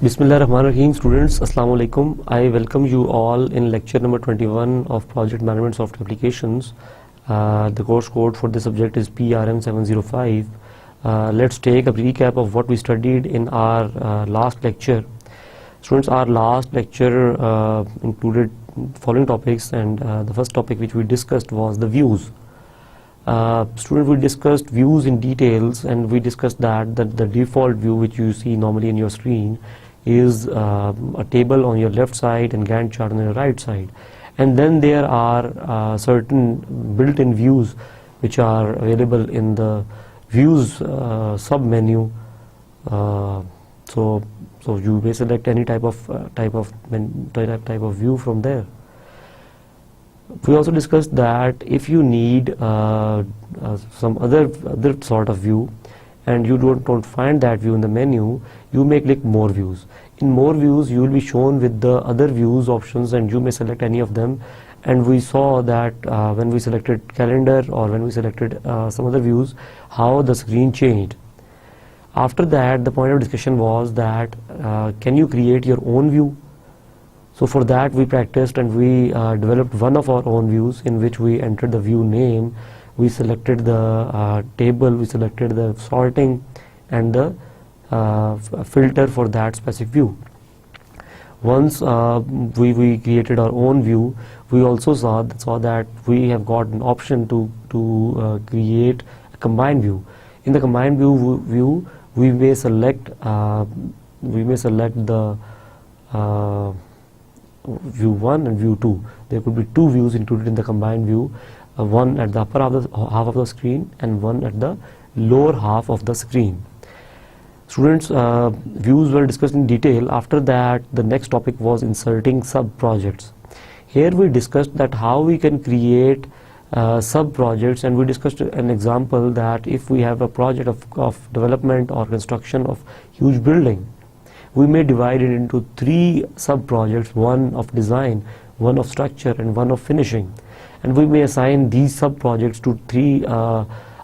Bismillah Rahman Rahim. Students, Assalamu alaikum. I welcome you all in lecture number 21 of Project Management Software Applications. The course code for this subject is PRM705. Let's take a recap of what we studied in our last lecture. Students, our last lecture included following topics, and the first topic which we discussed was the views. Students, we discussed views in details, and we discussed that the default view which you see normally in your screen is a table on your left side and Gantt chart on your right side, and then there are certain built-in views which are available in the views sub-menu. So you may select any type of view from there. We also discussed that if you need some other sort of view and you don't find that view in the menu, you may click more views. In more views, you will be shown with the other views options, and you may select any of them. And we saw that when we selected calendar or when we selected some other views, how the screen changed. After that, the point of discussion was that can you create your own view? So for that we practiced, and we developed one of our own views in which we entered the view name, we selected the table, we selected the sorting and the filter for that specific view. Once we created our own view, we also saw that we have got an option to create a combined view. In the combined view we may select the view 1 and view 2. There could be two views included in the combined view, one at the upper half of the screen and one at the lower half of the screen. Students, views were discussed in detail. After that, the next topic was inserting sub-projects. Here we discussed that how we can create sub-projects, and we discussed an example that if we have a project of development or construction of huge building, we may divide it into three sub-projects, one of design, one of structure and one of finishing, and we may assign these sub-projects to three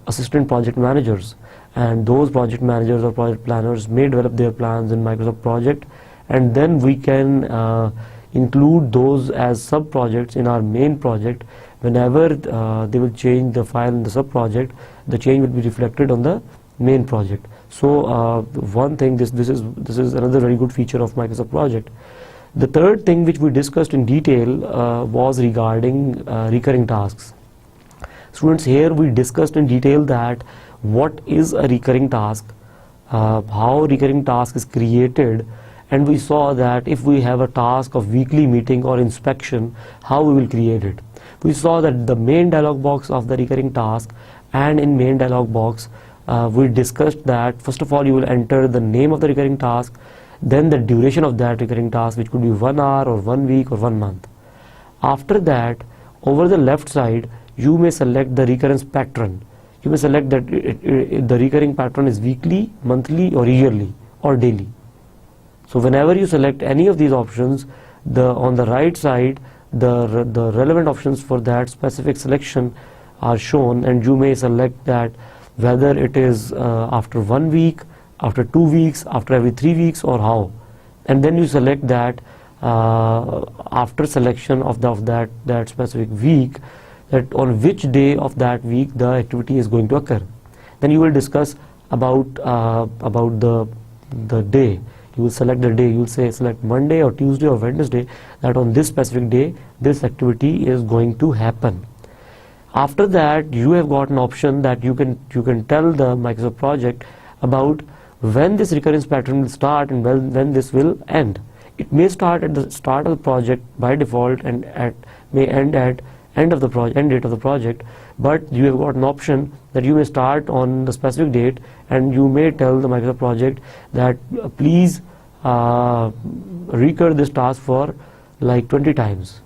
assistant project managers, and those project managers or project planners may develop their plans in Microsoft Project, and then we can include those as sub-projects in our main project. Whenever they will change the file in the sub-project, the change will be reflected on the main project. So one thing, this is another very good feature of Microsoft Project. The third thing which we discussed in detail was regarding recurring tasks. Students, here we discussed in detail that what is a recurring task, how recurring task is created, and we saw that if we have a task of weekly meeting or inspection, how we will create it. We saw that the main dialog box of the recurring task, and in main dialog box we discussed that first of all you will enter the name of the recurring task, then the duration of that recurring task, which could be 1 hour or 1 week or 1 month. After that, over the left side you may select the recurrence pattern. You may select that the recurring pattern is weekly, monthly or yearly or daily. So whenever you select any of these options, on the right side the relevant options for that specific selection are shown, and you may select that whether it is after 1 week, after 2 weeks, after every 3 weeks, or how. And then you select that after selection of that specific week, that on which day of that week the activity is going to occur. Then you will discuss about the day. You will select the day. You will select Monday or Tuesday or Wednesday, that on this specific day this activity is going to happen. After that, you have got an option that you can tell the Microsoft Project about when this recurrence pattern will start and when this will end. It may start at the start of the project by default and may end at end date of the project, but you have got an option that you may start on the specific date, and you may tell the Microsoft Project that please recur this task for like 20 times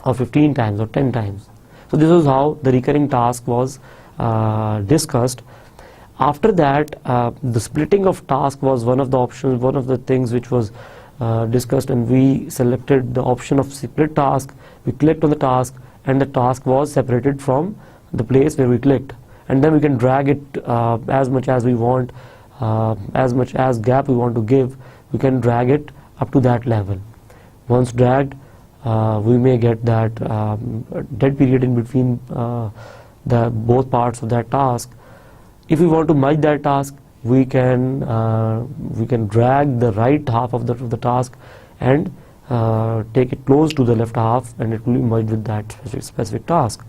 or 15 times or 10 times. So this is how the recurring task was discussed. After that, the splitting of task was one of the options, one of the things which was discussed, and we selected the option of split task. We clicked on the task, and the task was separated from the place where we clicked, and then we can drag it as much as we want, as much as gap we want to give we can drag it up to that level. Once dragged, we may get that dead period in between the both parts of that task. If we want to merge that task, we can drag the right half of the task and take it close to the left half, and it will be merged with that specific task.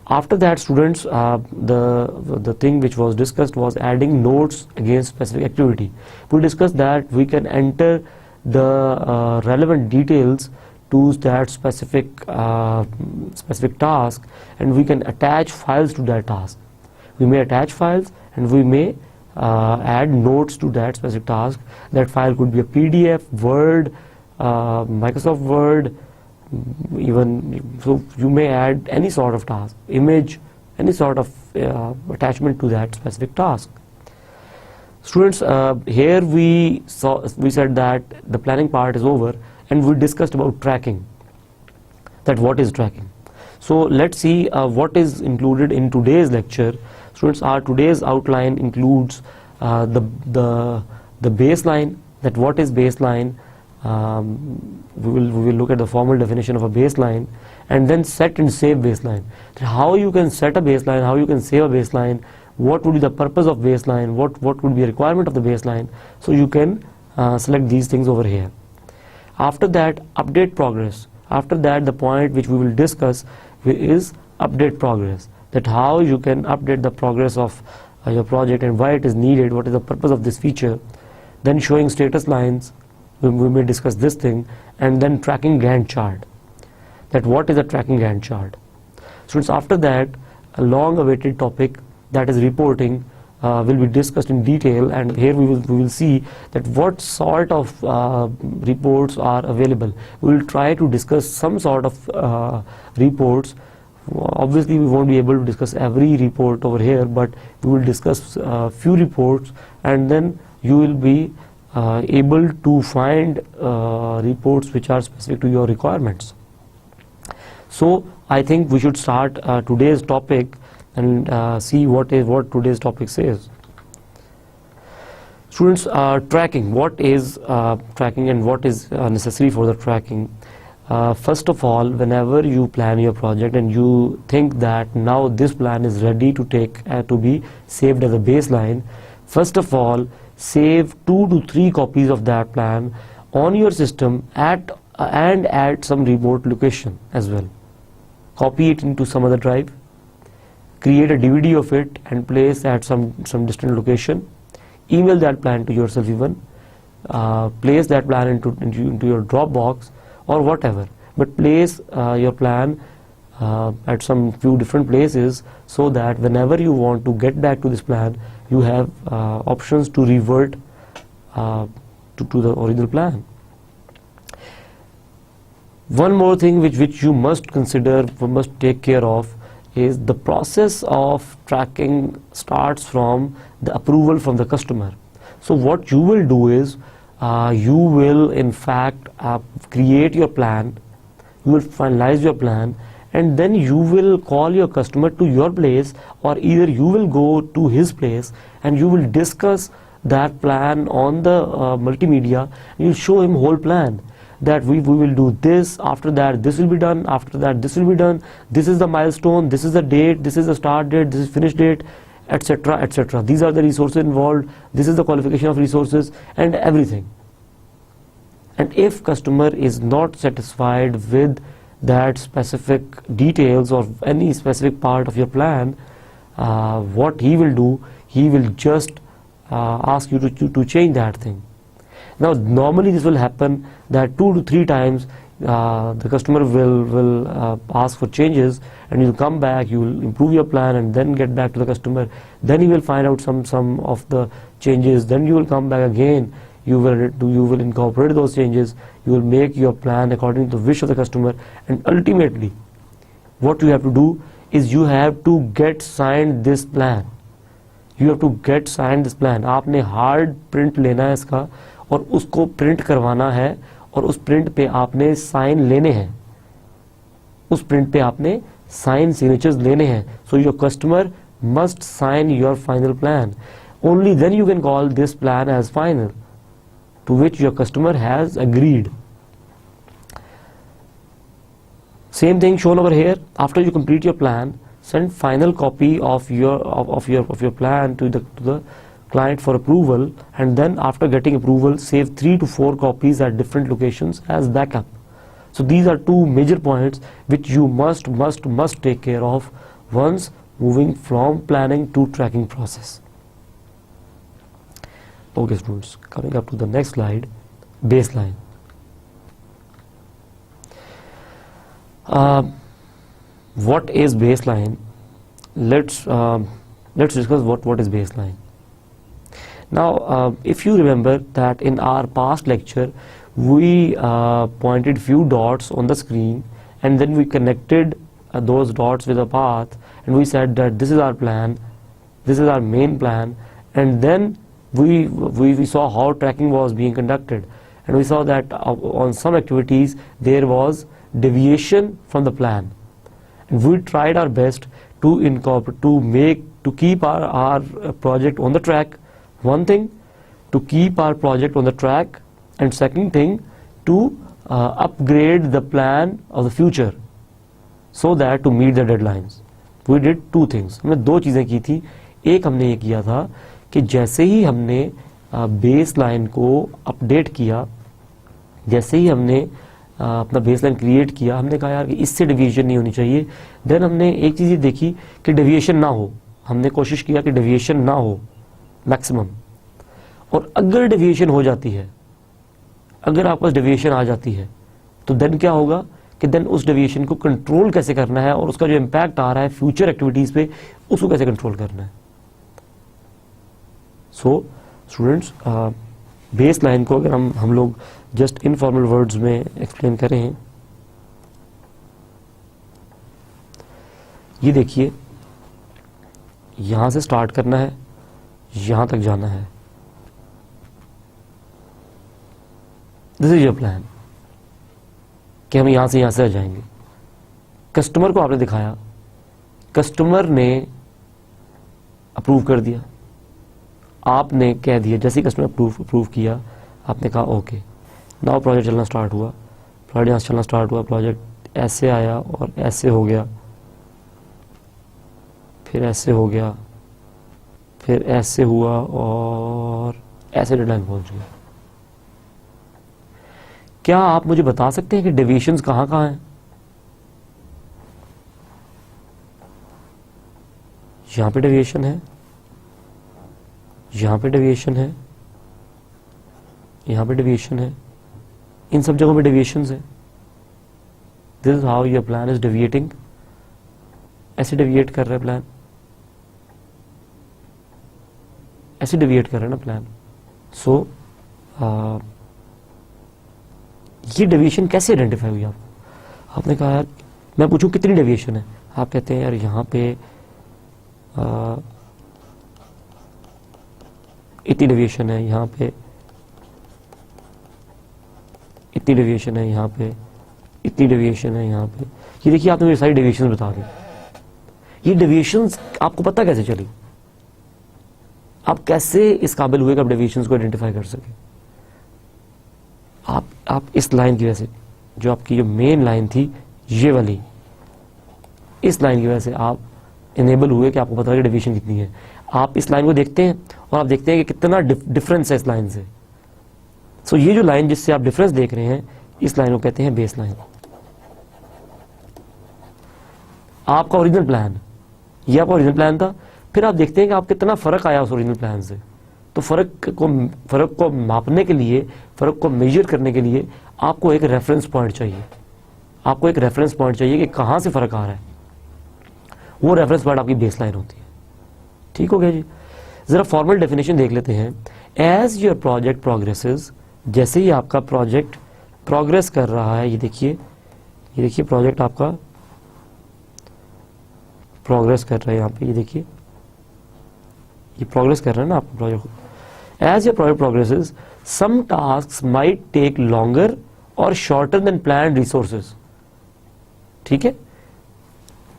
After that, students, the thing which was discussed was adding notes against specific activity. We discussed that we can enter the relevant details to that specific task, and we can attach files to that task. We may attach files, and we may add notes to that specific task. That file could be a PDF, Word, Microsoft Word, even so you may add any sort of task, image, any sort of attachment to that specific task. Students, here we said that the planning part is over, and we discussed about tracking, that what is tracking. So let's see what is included in today's lecture. Students, our today's outline includes the baseline, that what is baseline. We will look at the formal definition of a baseline, and then set and save baseline. How you can set a baseline, how you can save a baseline, what would be the purpose of baseline, what would be a requirement of the baseline. So you can select these things over here. After that, update progress. After that, the point which we will discuss is update progress, that how you can update the progress of your project and why it is needed, what is the purpose of this feature. Then showing status lines, we may discuss this thing, and then tracking Gantt chart, that what is a tracking Gantt chart. Students, after that, a long awaited topic, that is reporting, will be discussed in detail, and here we will see that what sort of reports are available. We will try to discuss some sort of reports. Obviously we won't be able to discuss every report over here, but we will discuss few reports, and then you will be able to find reports which are specific to your requirements. So I think we should start today's topic and see what today's topic says. Students, tracking. What is tracking and what is necessary for the tracking? First of all, whenever you plan your project and you think that now this plan is ready to be saved as a baseline, first of all, save 2 to 3 copies of that plan on your system and at some remote location as well. Copy it into some other drive, create a DVD of it and place at some distant location. Email that plan to yourself even. Place that plan into your Dropbox or whatever. But place your plan at some few different places, so that whenever you want to get back to this plan, you have options to revert to the original plan. One more thing which you must consider, must take care of, is the process of tracking starts from the approval from the customer. So what you will do is, you will in fact create your plan, you will finalize your plan, and then you will call your customer to your place, or either you will go to his place and you will discuss that plan on the multimedia, and you show him whole plan, that we will do this, after that this will be done, after that this will be done, this is the milestone, this is the date, this is the start date, this is finish date, etc., etc. These are the resources involved, this is the qualification of resources and everything. And if customer is not satisfied with that specific details or any specific part of your plan, what he will do, he will just ask you to change that thing. Now normally this will happen that 2 to 3 times the customer will ask for changes, and you'll come back, you will improve your plan and then get back to the customer, then you will find out some of the changes, then you will come back again, you will incorporate those changes, you will make your plan according to the wish of the customer, and ultimately what you have to do is you have to get signed this plan. You have to get signed this plan. आपने hard print लेना है इसका और उसको print करवाना है, और उस print पे आपने sign लेने हैं, उस print पे आपने sign signatures लेने हैं. So your customer must sign your final plan. Only then you can call this plan as final. to which your customer has agreed. Same thing shown over here. After you complete your plan, send final copy of your plan to the client for approval, and then after getting approval, save 3 to 4 copies at different locations as backup. So these are two major points which you must take care of once moving from planning to tracking process. Okay students, coming up to the next slide, baseline. What is baseline? Let's discuss what is baseline. Now, if you remember that in our past lecture, we pointed few dots on the screen, and then we connected those dots with a path, and we said that this is our plan, this is our main plan, and then we saw how tracking was being conducted, and we saw that on some activities there was deviation from the plan, and we tried our best to incorporate, to keep our project on the track. One thing, to keep our project on the track, and second thing, to upgrade the plan of the future so that to meet the deadlines. We did two things. हमने दो चीज़ें की थी. एक हमने ये किया था कि जैसे ही हमने बेस लाइन को अपडेट किया, जैसे ही हमने अपना बेस लाइन क्रिएट किया, हमने कहा यार कि इससे डेविएशन नहीं होनी चाहिए. देन हमने एक चीज़ देखी कि डेविएशन ना हो. हमने कोशिश किया कि डेविएशन ना हो मैक्सिमम. और अगर डेविएशन हो जाती है, अगर आपके पास डेविएशन आ जाती है, तो देन क्या होगा कि देन उस डेविएशन को कंट्रोल कैसे करना है, और उसका जो इम्पैक्ट आ रहा है फ्यूचर एक्टिविटीज़ पे, उसको कैसे कंट्रोल करना है. सो स्टूडेंट्स, बेस लाइन को अगर हम लोग जस्ट इनफॉर्मल वर्ड्स में एक्सप्लेन करें, ये देखिए, यहां से स्टार्ट करना है, यहां तक जाना है. दिस इज योर प्लान कि हम यहां से आ जाएंगे. कस्टमर को आपने दिखाया, कस्टमर ने अप्रूव कर दिया, आपने कह दिया, जैसे ही कस्टमर अप्रूव किया, आपने कहा ओके, नाउ प्रोजेक्ट चलना स्टार्ट हुआ. प्रोजेक्ट यहाँ से चलना स्टार्ट हुआ, प्रोजेक्ट ऐसे आया और ऐसे हो गया, फिर ऐसे हो गया, फिर ऐसे हुआ और ऐसे डेडलाइन पहुंच गया. क्या आप मुझे बता सकते हैं कि डेविएशंस कहां हैं? यहां पे डेविएशन है, यहां पे डेविएशन है, यहां पे डेविएशन है, इन सब जगहों पे डेविएशंस है. This is how your plan is deviating. ऐसे डेविएट कर रहा है प्लान, ऐसे डेविएट कर रहा है ना प्लान. सो ये डेविएशन कैसे आइडेंटिफाई हुई आपको? आपने कहा यार, मैं पूछूं कितनी डेविएशन है, आप कहते हैं यार यहाँ पे इतनी डेविएशन है, यहाँ पे इतनी डेविएशन है, यहाँ पे इतनी डेविएशन है, यहाँ पे. ये देखिए, आपने मुझे सारी डेविएशन बता दी. ये डेविएशंस आपको पता कैसे चली? आप कैसे इस काबिल हुए कि आप डेविएशंस को आइडेंटिफाई कर सके? आप इस लाइन की वजह से, जो आपकी जो मेन लाइन थी, ये वाली, इस लाइन की वजह से आप इनेबल हुए कि आपको पता है कि डेविएशन कितनी है. आप इस लाइन को देखते हैं और आप देखते हैं कि कितना डिफरेंस है इस लाइन से. सो ये जो लाइन जिससे आप डिफरेंस देख रहे हैं, इस लाइन को कहते हैं बेस लाइन. आपका ओरिजिनल प्लान, ये आपका ओरिजिनल प्लान था, फिर आप देखते हैं कि आप कितना फर्क आया उस ओरिजिनल प्लान से. तो फर्क को मापने के लिए, फर्क को मेजर करने के लिए आपको एक रेफरेंस पॉइंट चाहिए. आपको एक रेफरेंस पॉइंट चाहिए कि कहां से फर्क आ रहा है. वो रेफरेंस पॉइंट आपकी बेस लाइन होती है. ठीक हो गया जी. जरा फॉर्मल डेफिनेशन देख लेते हैं. एज योर प्रोजेक्ट प्रोग्रेसेस, जैसे ही आपका प्रोजेक्ट प्रोग्रेस कर रहा है, ये देखिए प्रोजेक्ट आपका प्रोग्रेस कर रहा है. यहाँ पे ये देखिए, ये प्रोग्रेस कर रहा है ना आपका project. As your project progresses, some tasks might take longer और शॉर्टर देन प्लान्ड रिसोर्सेज. ठीक है,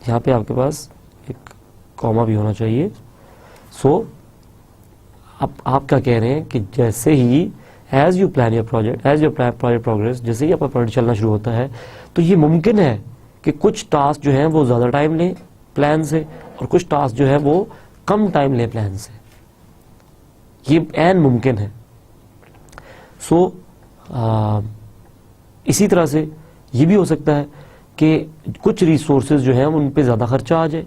यहाँ पे आपके पास एक कॉमा भी होना चाहिए. सो आप क्या कह रहे हैं कि जैसे ही as you plan your project, as your project progress, जैसे ही आपका प्रोजेक्ट चलना शुरू होता है तो ये मुमकिन है कि कुछ टास्क जो हैं वो ज़्यादा टाइम लें प्लान से और कुछ टास्क जो है वो कम टाइम लें प्लान से, ये ऐन मुमकिन है। सो इसी तरह से ये भी हो सकता है कि कुछ रिसोर्सेज जो हैं उन पे ज़्यादा खर्चा आ जाए,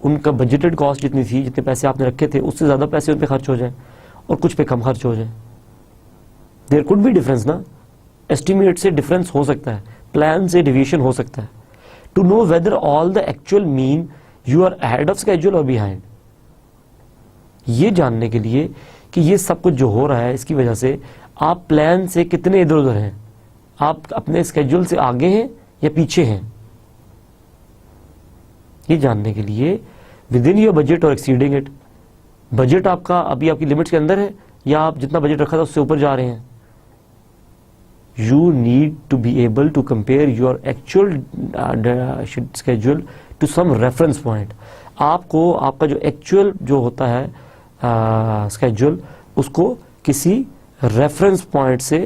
उनका बजटेड कॉस्ट जितनी थी, जितने पैसे आपने रखे थे उससे ज़्यादा पैसे उन पे खर्च हो जाए और कुछ पे कम खर्च हो जाए। देयर कुड बी डिफरेंस ना, एस्टिमेट से डिफरेंस हो सकता है, प्लान से डिविएशन हो सकता है। To know whether all the actual mean you are ahead of schedule और बिहाइंड, ये जानने के लिए कि ये सब कुछ जो हो रहा है इसकी वजह से आप प्लान से कितने इधर उधर हैं, आप अपने स्केड्यूल से आगे हैं या पीछे हैं, ये जानने के लिए विद इन योर बजट और एक्सीडिंग इट, बजट आपका अभी आपकी लिमिट्स के अंदर है या आप जितना बजट रखा था उससे ऊपर जा रहे हैं, you need to be able to compare your actual schedule to some reference point. आपको आपका जो एक्चुअल जो होता है स्केड्यूल उसको किसी रेफरेंस पॉइंट से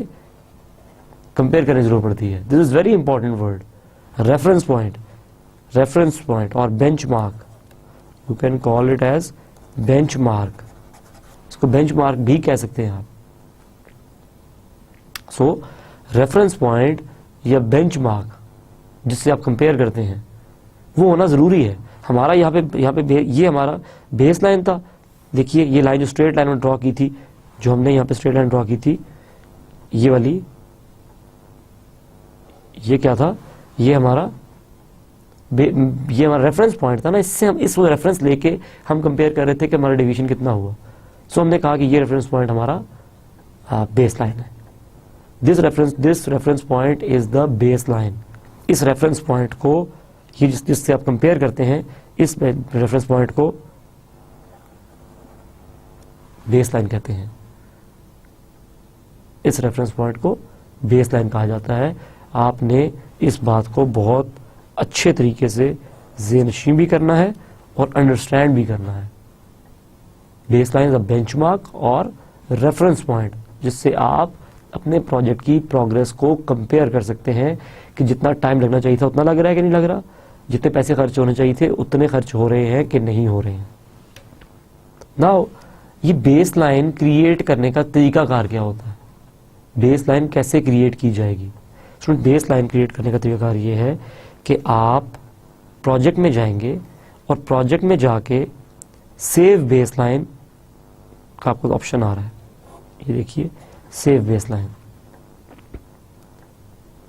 कंपेयर करने की जरूरत पड़ती है। This is very important word, reference point, reference point और benchmark, you can call it as benchmark, इसको बेंचमार्क भी कह सकते हैं आप। सो रेफरेंस पॉइंट या बेंचमार्क जिससे आप कंपेयर करते हैं वो होना जरूरी है। हमारा यहाँ पे ये हमारा बेस लाइन था, देखिए ये लाइन जो स्ट्रेट लाइन में ड्रॉ की थी, जो हमने यहाँ पे स्ट्रेट लाइन ड्रॉ की थी, ये वाली, ये क्या था, ये हमारा रेफरेंस पॉइंट था ना, इससे हम इस रेफरेंस लेके हम कंपेयर कर रहे थे कि हमारा डिवीजन कितना हुआ। सो हमने कहा कि ये रेफरेंस पॉइंट हमारा बेस लाइन है। This reference point is the base line. इस रेफरेंस पॉइंट को, ये जिससे आप कंपेयर करते हैं, इस रेफरेंस पॉइंट को बेस लाइन कहते हैं। इस रेफरेंस पॉइंट को बेस लाइन कहा जाता है। आपने इस बात को बहुत अच्छे तरीके से ज़ेहनशीन भी करना है और अंडरस्टैंड भी करना है। Base line is a benchmark और रेफरेंस पॉइंट जिससे आप अपने प्रोजेक्ट की प्रोग्रेस को कंपेयर कर सकते हैं कि जितना टाइम लगना चाहिए था उतना लग रहा है कि नहीं लग रहा, जितने पैसे खर्च होने चाहिए थे उतने खर्च हो रहे हैं कि नहीं हो रहे हैं। नाउ ये बेस लाइन क्रिएट करने का तरीकाकार क्या होता है, बेस लाइन कैसे क्रिएट की जाएगी। स्टूडेंट, बेस लाइन क्रिएट करने का तरीकाकार ये है कि आप प्रोजेक्ट में जाएंगे और प्रोजेक्ट में जाके सेव बेस लाइन का आपको ऑप्शन आ रहा है, ये देखिए सेव बेस लाइन।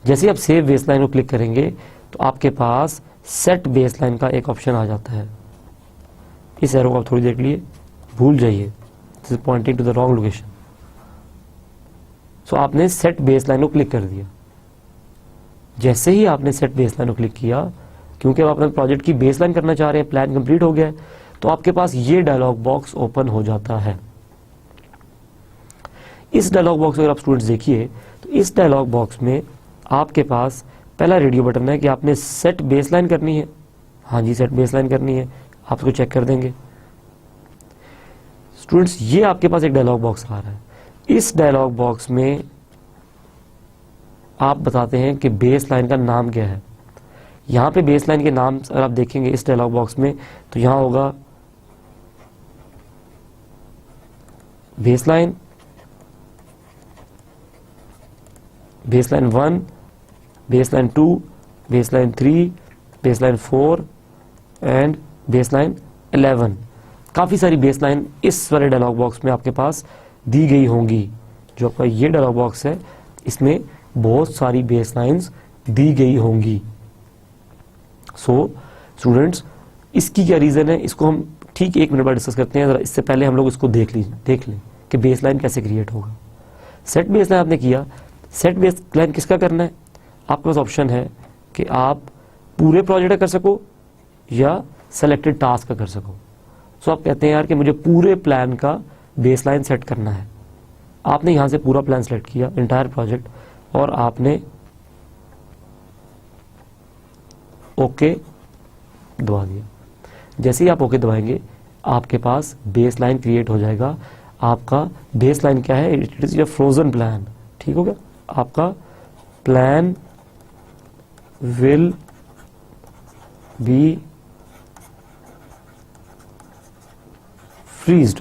जैसे ही आप सेव बेस लाइन को क्लिक करेंगे तो आपके पास सेट बेस लाइन का एक ऑप्शन आ जाता है। इस एरो को आप थोड़ी देर के लिए भूल जाइए, this is pointing to the wrong location. So आपने सेट बेस लाइन को क्लिक कर दिया। जैसे ही आपने सेट बेस लाइन को क्लिक किया, क्योंकि आप अपने प्रोजेक्ट की बेस लाइन करना चाह रहे हैं, प्लान कंप्लीट हो गया है, तो आपके पास ये डायलॉग बॉक्स ओपन हो जाता है। इस डायलॉग बॉक्स अगर आप स्टूडेंट्स देखिए तो इस डायलॉग बॉक्स में आपके पास पहला रेडियो बटन है कि आपने सेट बेसलाइन करनी है। हाँ जी, सेट बेसलाइन करनी है, आप उसको चेक कर देंगे। स्टूडेंट्स, ये आपके पास एक डायलॉग बॉक्स आ रहा है। इस डायलॉग बॉक्स में आप बताते हैं कि बेसलाइन का नाम क्या है। यहाँ पे बेसलाइन के नाम अगर आप देखेंगे इस डायलॉग बॉक्स में तो यहाँ होगा baseline, baseline 1, baseline 2, baseline 3, baseline 4 and baseline 11। काफ़ी सारी बेसलाइन इस वाले डायलॉग बॉक्स में आपके पास दी गई होंगी। जो आपका ये डायलॉग बॉक्स है इसमें बहुत सारी बेसलाइंस दी गई होंगी। सो स्टूडेंट्स, इसकी क्या रीज़न है, इसको हम ठीक 1 मिनट बाद डिस्कस करते हैं। ज़रा इससे पहले हम लोग इसको देख लें कि बेसलाइन कैसे क्रिएट होगा। सेट बेसलाइन आपने किया, सेट बेसलाइन किसका करना है, आपके पास ऑप्शन है कि आप पूरे प्रोजेक्ट का कर सको या सेलेक्टेड टास्क का कर सको। सो आप कहते हैं यार कि मुझे पूरे प्लान का बेसलाइन सेट करना है। आपने यहाँ से पूरा प्लान सेलेक्ट किया, इंटायर प्रोजेक्ट, और आपने ओके दबा दिया। जैसे ही आप ओके दबाएंगे आपके पास बेसलाइन क्रिएट हो जाएगा। आपका बेस लाइन क्या है, it is your frozen plan, ठीक हो गया, आपका प्लान विल बी फ्रीज्ड,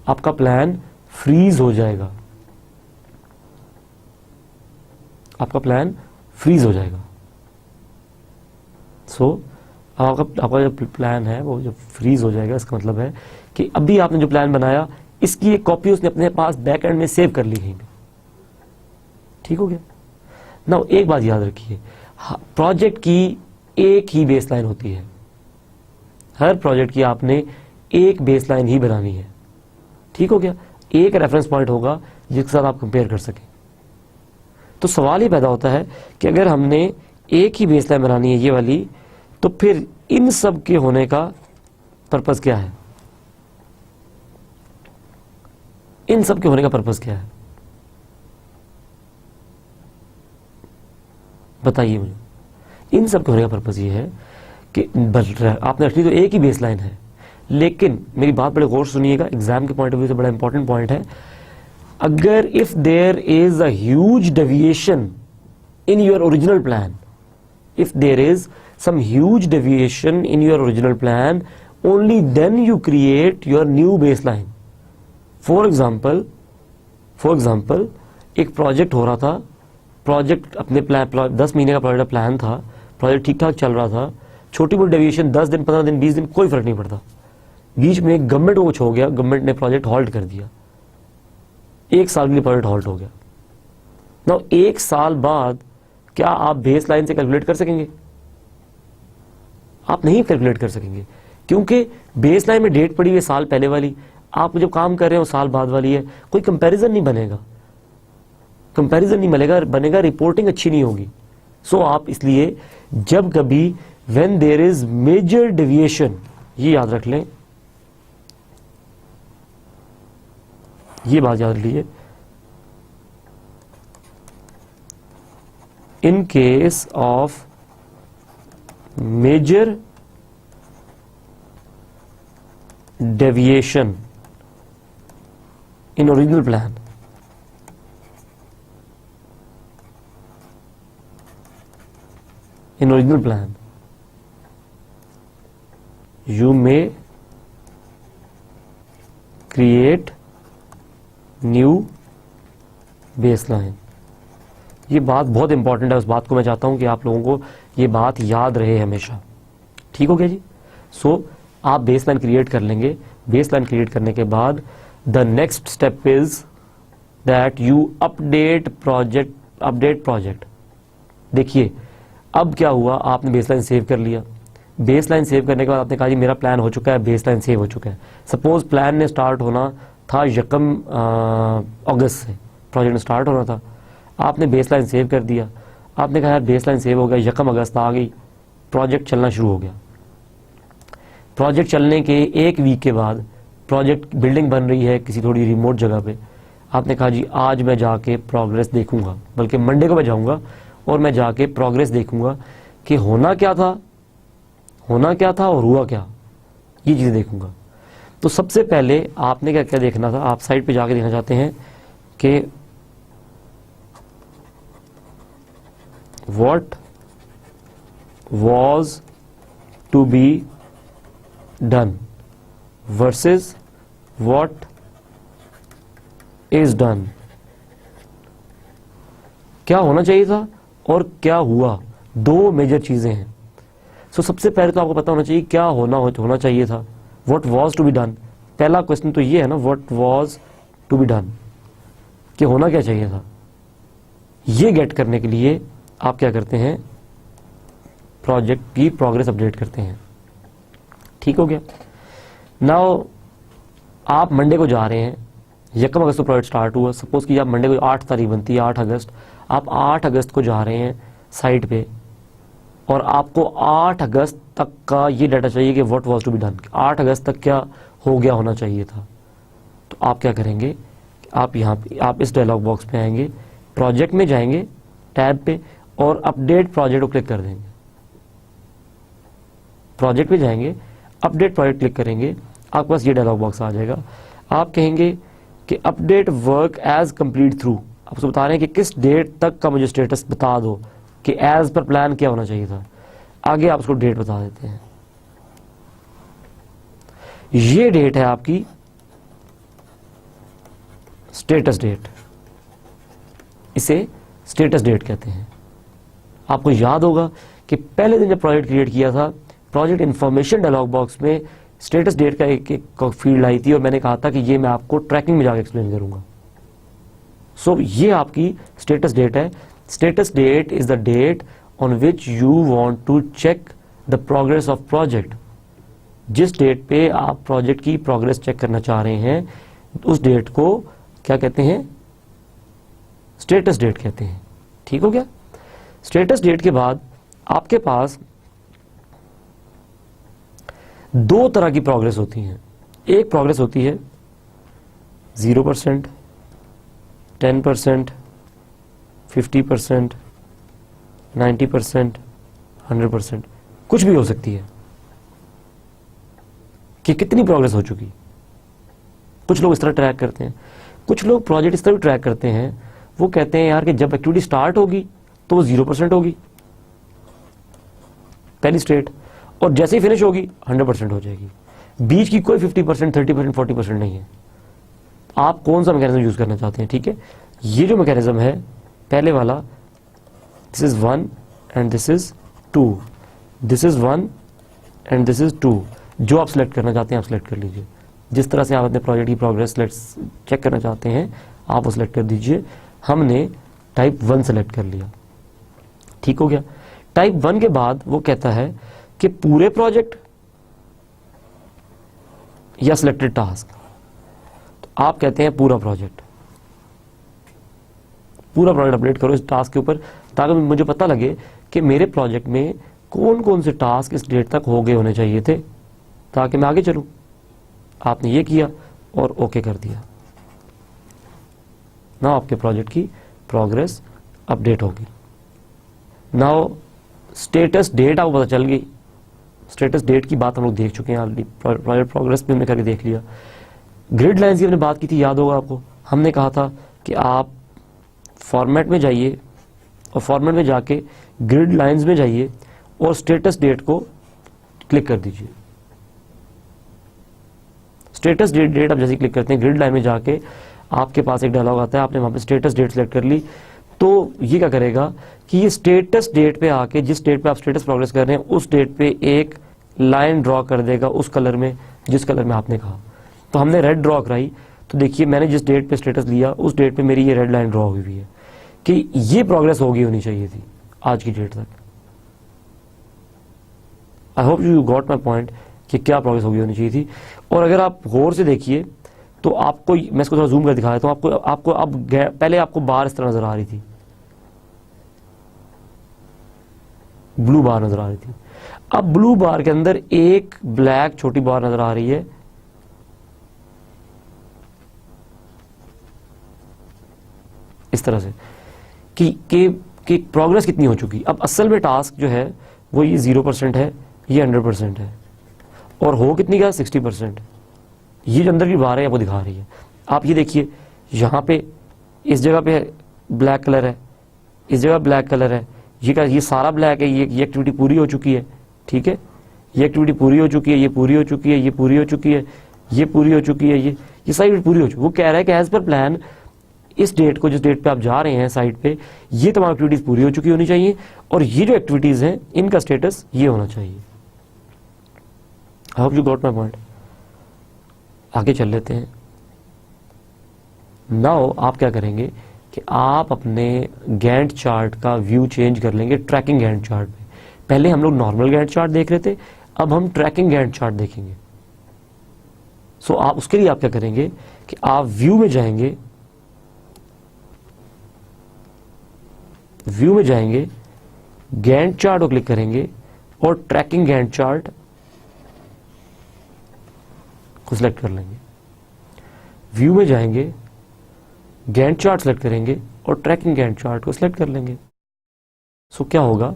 आपका प्लान फ्रीज हो जाएगा, आपका प्लान फ्रीज हो जाएगा। सो आपका जो प्लान है वो जो फ्रीज हो जाएगा, इसका मतलब है कि अभी आपने जो प्लान बनाया इसकी एक कॉपी उसने अपने पास बैक एंड में सेव कर ली कहीं पे, ठीक हो गया ना। एक बात याद रखिए, प्रोजेक्ट की एक ही बेसलाइन होती है, हर प्रोजेक्ट की आपने एक बेसलाइन ही बनानी है, ठीक हो गया, एक रेफरेंस पॉइंट होगा जिसके साथ आप कंपेयर कर सकें। तो सवाल ही पैदा होता है कि अगर हमने एक ही बेसलाइन बनानी है ये वाली, तो फिर इन सब के होने का पर्पस क्या है, इन सब के होने का पर्पस क्या है, बताइए मुझे। इन सब के होने का पर्पस ये है कि आपने रखनी तो एक ही बेसलाइन है, लेकिन मेरी बात बड़े गौर से सुनिएगा, एग्जाम के पॉइंट ऑफ व्यू से बड़ा इंपॉर्टेंट पॉइंट है। अगर if there is a huge deviation in your original plan, if there is some huge deviation in your original plan, only then you create your new baseline. For example, एक project हो रहा था, project अपने plan 10 महीने का project plan था, project ठीक ठाक चल रहा था, छोटी मोटी डेविएशन 10 दिन 15 दिन 20 दिन कोई फर्क नहीं पड़ता, बीच में गवर्नमेंट को कुछ हो गया, गवर्नमेंट ने प्रोजेक्ट हॉल्ट कर दिया, 1 साल के लिए प्रोजेक्ट हॉल्ट हो गया। नाउ 1 साल बाद क्या आप बेस लाइन से कैलकुलेट कर सकेंगे? आप नहीं कैलकुलेट कर सकेंगे, क्योंकि बेस लाइन में डेट पड़ी है साल पहले वाली, आप जब काम कर रहे हो साल बाद वाली है, कोई कंपैरिजन नहीं बनेगा, बनेगा रिपोर्टिंग अच्छी नहीं होगी। सो आप इसलिए जब कभी when there is major deviation, ये याद रख लें, ये बात याद रख लीजिए, in case of major deviation in original plan, you may create new baseline। ये बात बहुत इंपॉर्टेंट है, उस बात को मैं चाहता हूं कि आप लोगों को ये बात याद रहे हमेशा, ठीक हो गया जी। सो आप बेसलाइन क्रिएट कर लेंगे, बेसलाइन क्रिएट करने के बाद the next step is that you update project. देखिए अब क्या हुआ, आपने बेसलाइन सेव कर लिया, बेसलाइन सेव करने के बाद आपने कहा जी मेरा प्लान हो चुका है, बेसलाइन सेव हो चुका है। सपोज प्लान ने स्टार्ट होना था 1 अगस्त से, प्रोजेक्ट ने स्टार्ट होना था, आपने बेसलाइन सेव कर दिया, आपने कहा यार बेसलाइन सेव हो गया, 1 अगस्त आ गई, प्रोजेक्ट चलना शुरू हो गया। प्रोजेक्ट चलने के 1 वीक के बाद प्रोजेक्ट बिल्डिंग बन रही है किसी थोड़ी रिमोट जगह पे, आपने कहा जी आज मैं जाके प्रोग्रेस देखूंगा, बल्कि मंडे को मैं जाऊंगा और मैं जाके प्रोग्रेस देखूंगा कि होना क्या था और हुआ क्या, ये चीज़ें देखूंगा। तो सबसे पहले आपने क्या क्या देखना था, आप साइड पे जाके देखना चाहते हैं कि what was to be done versus what is done, क्या होना चाहिए था और क्या हुआ, 2 मेजर चीजें हैं। सो सबसे पहले तो आपको पता होना चाहिए क्या होना चाहिए था, what was to be done। पहला क्वेश्चन तो ये है ना, what was to be done, कि होना क्या चाहिए था। ये गेट करने के लिए आप क्या करते हैं, प्रोजेक्ट की प्रोग्रेस अपडेट करते हैं, ठीक हो गया। नाउ आप मंडे को जा रहे हैं, 1 अगस्त को प्रोजेक्ट स्टार्ट हुआ, सपोज कि आप मंडे को 8 तारीख बनती है, 8 अगस्त, आप 8 अगस्त को जा रहे हैं साइट पे और आपको 8 अगस्त तक का ये डाटा चाहिए कि what was to be done, 8 अगस्त तक क्या हो गया होना चाहिए था। तो आप क्या करेंगे, आप यहाँ पे आप इस डायलॉग बॉक्स पे आएंगे, प्रोजेक्ट में जाएंगे टैब पे और अपडेट प्रोजेक्ट को क्लिक कर देंगे, प्रोजेक्ट पे जाएंगे, अपडेट प्रोजेक्ट क्लिक करेंगे, आपके पास ये डायलॉग बॉक्स आ जाएगा। आप कहेंगे कि update work as complete through, आपको बता रहे हैं कि किस डेट तक का मुझे स्टेटस बता दो कि एज पर प्लान क्या होना चाहिए था। आगे आप उसको डेट बता देते हैं। ये डेट है आपकी स्टेटस डेट, इसे स्टेटस डेट कहते हैं। आपको याद होगा कि पहले दिन जब प्रोजेक्ट क्रिएट किया था, प्रोजेक्ट इंफॉर्मेशन डायलॉग बॉक्स में स्टेटस डेट का एक फील्ड आई थी और मैंने कहा था कि ये मैं आपको ट्रैकिंग में जाकर एक्सप्लेन करूंगा। सो ये आपकी स्टेटस डेट है। Status date is the date on which you want to check the progress of project. जिस डेट पे आप प्रोजेक्ट की प्रोग्रेस चेक करना चाह रहे हैं, उस डेट को क्या कहते हैं? स्टेटस डेट कहते हैं। ठीक हो गया? स्टेटस डेट के बाद आपके पास दो तरह की प्रोग्रेस होती है। एक प्रोग्रेस होती है 0%, 10%, 50%, 90%, 100%, कुछ भी हो सकती है कि कितनी प्रोग्रेस हो चुकी। कुछ लोग इस तरह ट्रैक करते हैं, कुछ लोग प्रोजेक्ट इस तरह भी ट्रैक करते हैं। वो कहते हैं यार कि जब एक्टिविटी स्टार्ट होगी तो वो 0% होगी, पहली स्टेट, और जैसे ही फिनिश होगी 100% हो जाएगी। बीच की कोई 50%, 30%, 40% नहीं है। आप कौन सा मैकेनिज्म यूज करना चाहते हैं? ठीक है, ये जो मैकेनिज्म है पहले वाला, this is 1 and this is 2, this is 1 and this is 2। जो आप सिलेक्ट करना चाहते हैं आप सिलेक्ट कर लीजिए। जिस तरह से आप अपने प्रोजेक्ट की प्रोग्रेस चेक करना चाहते हैं आप वो सिलेक्ट कर दीजिए। हमने टाइप 1 सेलेक्ट कर लिया। ठीक हो गया? टाइप 1 के बाद वो कहता है कि पूरे प्रोजेक्ट या सिलेक्टेड टास्क। तो आप कहते हैं पूरा प्रोजेक्ट। पूरा प्रोजेक्ट अपडेट करो इस टास्क के ऊपर, ताकि मुझे पता लगे कि मेरे प्रोजेक्ट में कौन कौन से टास्क इस डेट तक हो गए होने चाहिए थे, ताकि मैं आगे चलूं। आपने ये किया और ओके कर दिया। नाउ आपके प्रोजेक्ट की प्रोग्रेस अपडेट होगी। नाउ स्टेटस डेट आपको पता चल गई। स्टेटस डेट की बात हम लोग देख चुके हैं ऑलरेडी, प्रोजेक्ट प्रोग्रेस भी हमने करके देख लिया। ग्रिड लाइंस की हमने बात की थी, याद होगा आपको। हमने कहा था कि आप फॉर्मेट में जाइए और फॉर्मेट में जाके ग्रिड लाइंस में जाइए और स्टेटस डेट को क्लिक कर दीजिए। स्टेटस डेट आप जैसे क्लिक करते हैं, ग्रिड लाइन में जाके आपके पास एक डायलॉग आता है। आपने वहां पे स्टेटस डेट सेलेक्ट कर ली, तो ये क्या करेगा कि ये स्टेटस डेट पे आके, जिस डेट पे आप स्टेटस प्रोग्रेस कर रहे हैं उस डेट पे एक लाइन ड्रॉ कर देगा उस कलर में जिस कलर में आपने कहा। तो हमने रेड ड्रॉ कराई, तो देखिए मैंने जिस डेट पे स्टेटस लिया उस डेट पे मेरी ये रेड लाइन ड्रॉ हुई है कि ये प्रोग्रेस होगी होनी चाहिए थी आज की डेट तक। I hope you got my point कि क्या प्रोग्रेस होगी होनी चाहिए थी। और अगर आप गौर से देखिए तो आपको, मैं इसको थोड़ा जूम कर दिखा देता हूं आपको अब पहले आपको बार इस तरह नजर आ रही थी, ब्लू बार नजर आ रही थी। अब ब्लू बार के अंदर एक ब्लैक छोटी बार नजर आ रही है, इस तरह से कि प्रोग्रेस कितनी हो चुकी। अब असल में टास्क जो है वो ये 0% है, ये 100% है, और हो कितनी का 60%। ये जो अंदर की बार है आपको दिखा रही है। आप ये देखिए, यहाँ पे इस जगह पे ब्लैक कलर है, इस जगह ब्लैक कलर है, ये सारा ब्लैक है। ये एक्टिविटी पूरी हो चुकी है। ठीक है, ये एक्टिविटी पूरी हो चुकी है, ये पूरी हो चुकी है, ये पूरी हो चुकी है, ये पूरी हो चुकी है, ये साइड पूरी हो चुकी है। वो कह रहा है कि एज पर प्लान इस डेट को, जिस डेट पे आप जा रहे हैं साइड पे, ये तमाम एक्टिविटीज पूरी हो चुकी होनी चाहिए और ये जो एक्टिविटीज हैं इनका स्टेटस ये होना चाहिए। I hope you got my point. आगे चल लेते हैं। नाउ आप क्या करेंगे कि आप अपने गैंट चार्ट का व्यू चेंज कर लेंगे ट्रैकिंग गैंट चार्ट में। पहले हम लोग नॉर्मल गैंट चार्ट देख रहे थे, अब हम ट्रैकिंग गैंट चार्ट देखेंगे। सो आप उसके लिए आप क्या करेंगे कि आप व्यू में जाएंगे, व्यू में जाएंगे, गैंट चार्ट को क्लिक करेंगे और ट्रैकिंग गैंट चार्ट को सिलेक्ट कर लेंगे। व्यू में जाएंगे, गैंट चार्ट सेलेक्ट करेंगे और ट्रैकिंग गैंट चार्ट को सिलेक्ट कर लेंगे। सो क्या होगा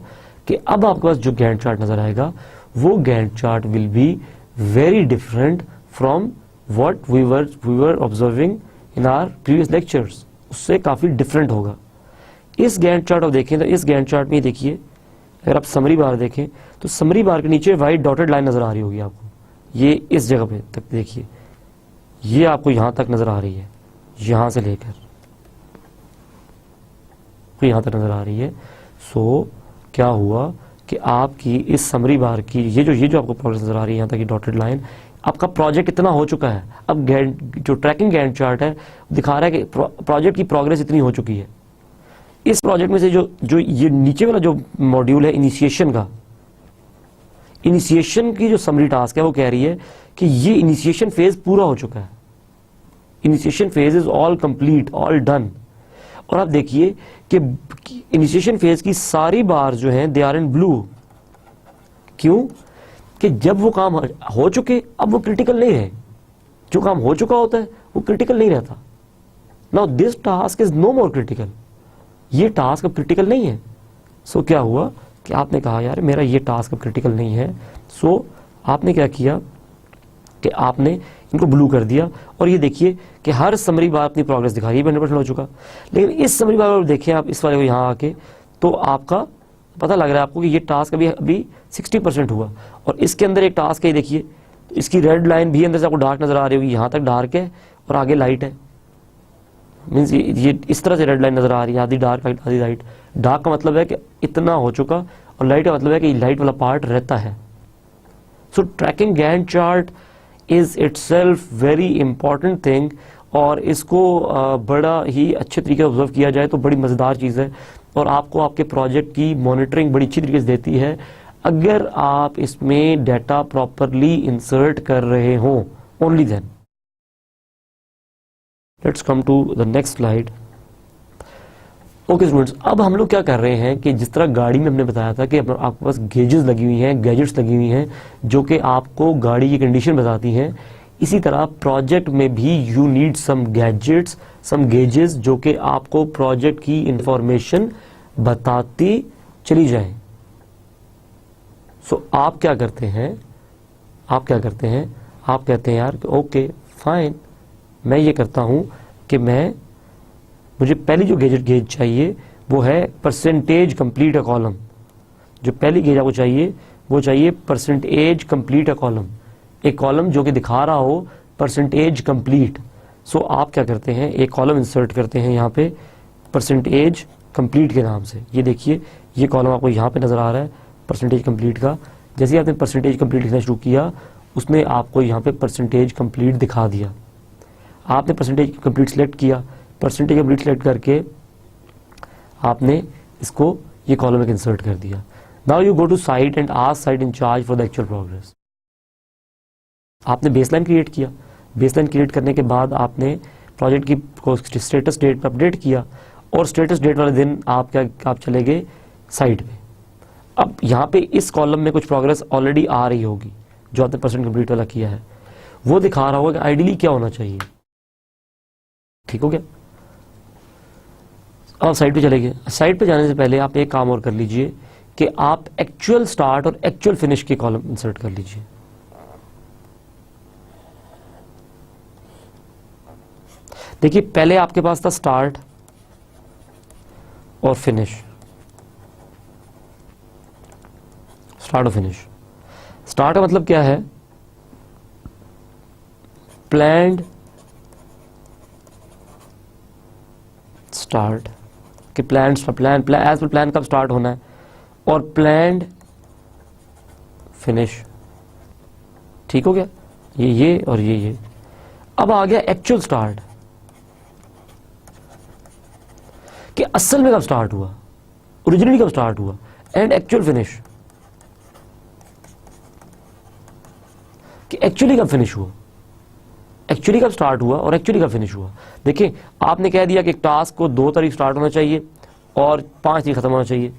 कि अब आपके पास जो गैंट चार्ट नजर आएगा वो Gantt chart will be very different from what we were observing in our previous lectures, उससे काफ़ी डिफरेंट होगा। इस गैंट चार्ट आप देखें तो इस गैंट चार्ट में देखिए, अगर आप समरी बार देखें तो समरी बार के नीचे वाइट डॉटेड लाइन नज़र आ रही होगी आपको, ये इस जगह पे तक देखिए, ये आपको यहाँ तक नज़र आ रही है, यहाँ से लेकर यहाँ तक नज़र आ रही है। सो क्या हुआ कि आपकी इस समरी बार की ये जो आपको प्रोग्रेस नज़र आ रही है यहाँ तक की डॉटेड लाइन, आपका प्रोजेक्ट इतना हो चुका है। अब जो ट्रैकिंग गैंट चार्ट है दिखा रहा है कि प्रोजेक्ट की प्रोग्रेस इतनी हो चुकी है। इस प्रोजेक्ट में से जो ये नीचे वाला जो मॉड्यूल है इनिशिएशन का, इनिशिएशन की जो समरी टास्क है वो कह रही है कि ये इनिशिएशन फेज पूरा हो चुका है, initiation phase is all complete, all done. और आप देखिए कि इनिशिएशन फेज की सारी बार जो हैं दे आर इन ब्लू। क्यों? कि जब वो काम हो चुके अब वो क्रिटिकल नहीं रहे, जो काम हो चुका होता है वो क्रिटिकल नहीं रहता। Now this task is no more critical, ये टास्क अब क्रिटिकल नहीं है। सो क्या हुआ कि आपने कहा यार मेरा ये टास्क अब क्रिटिकल नहीं है। सो आपने क्या किया कि आपने इनको ब्लू कर दिया, और ये देखिए कि हर समरी बार अपनी प्रोग्रेस दिखा रही है, 100% हो चुका। लेकिन इस समरी बार अगर देखें आप इस वाले को यहाँ आके, तो आपका पता लग रहा है आपको कि ये टास्क अभी 60% हुआ, और इसके अंदर एक टास्क है, देखिए इसकी रेड लाइन भी अंदर से आपको डार्क नजर आ रही होगी, यहाँ तक डार्क है और आगे लाइट है। मीन्स ये इस तरह से रेड लाइन नजर आ रही है, आधी डार्क आधी लाइट। डार्क का मतलब है कि इतना हो चुका, और लाइट का मतलब है कि लाइट वाला पार्ट रहता है। So tracking Gantt chart is itself very important thing, और इसको बड़ा ही अच्छे तरीके से ऑब्जर्व किया जाए तो बड़ी मज़ेदार चीज़ है, और आपको आपके प्रोजेक्ट की मॉनिटरिंग बड़ी अच्छी तरीके से देती है अगर आप इसमें डाटा प्रॉपरली इंसर्ट कर रहे हो, only then. Let's come to the next slide. Okay students, अब हम लोग क्या कर रहे हैं कि जिस तरह गाड़ी में हमने बताया था कि आपके पास गेजेस लगी हुई हैं, गैजेट्स लगी हुई हैं जो कि आपको गाड़ी की कंडीशन बताती हैं, इसी तरह प्रोजेक्ट में भी you need some gadgets, some gauges जो कि आपको प्रोजेक्ट की इंफॉर्मेशन बताती चली जाए। सो आप क्या करते हैं, आप कहते हैं यार ओके फाइन, मैं ये करता हूं कि मुझे पहली जो गेज चाहिए वो है परसेंटेज कंप्लीट अ कॉलम। जो पहली गेज आपको चाहिए वो चाहिए परसेंटेज कंप्लीट अ कॉलम, एक कॉलम जो कि दिखा रहा हो परसेंटेज कंप्लीट। सो आप क्या करते हैं, एक कॉलम इंसर्ट करते हैं यहाँ पे परसेंटेज कंप्लीट के नाम से। ये देखिए ये कॉलम आपको यहाँ पे नजर आ रहा है परसेंटेज कंप्लीट का। जैसे आपने परसेंटेज कंप्लीट लिखना शुरू किया उसने आपको यहाँ पे परसेंटेज कंप्लीट दिखा दिया। आपने परसेंटेज कंप्लीट सेलेक्ट किया, परसेंटेज कंप्लीट सेलेक्ट करके आपने इसको ये कॉलम एक इंसर्ट कर दिया। Now you go to site and ask site incharge for the actual progress. आपने बेसलाइन क्रिएट किया, बेसलाइन क्रिएट करने के बाद आपने प्रोजेक्ट की स्टेटस डेट पर अपडेट किया, और स्टेटस डेट वाले दिन आप चले गए साइट पे। अब यहाँ पे इस कॉलम में कुछ प्रोग्रेस ऑलरेडी आ रही होगी जो आपने परसेंट कंप्लीट वाला किया है, वो दिखा रहा होगा कि आइडियली क्या होना चाहिए। ठीक हो गया? अब साइट पे चले गए। साइट पे जाने से पहले आप एक काम और कर लीजिए कि आप एक्चुअल स्टार्ट और एक्चुअल फिनिश के कॉलम इंसर्ट कर लीजिए। देखिए पहले आपके पास था स्टार्ट और फिनिश, स्टार्ट और फिनिश। स्टार्ट का मतलब क्या है, प्लान्ड स्टार्ट, कि प्लान एज पर प्लान कब स्टार्ट होना है, और प्लान्ड फिनिश। ठीक हो गया? ये और ये। अब आ गया एक्चुअल स्टार्ट, कि असल में कब स्टार्ट हुआ, ओरिजिनली कब स्टार्ट हुआ, एंड एक्चुअल फिनिश, कि एक्चुअली कब फिनिश हुआ, एक्चुअली कब स्टार्ट हुआ और एक्चुअली कब फिनिश हुआ। देखिए आपने कह दिया कि एक टास्क को 2 तारीख स्टार्ट होना चाहिए और 5 तारीख खत्म होना चाहिए।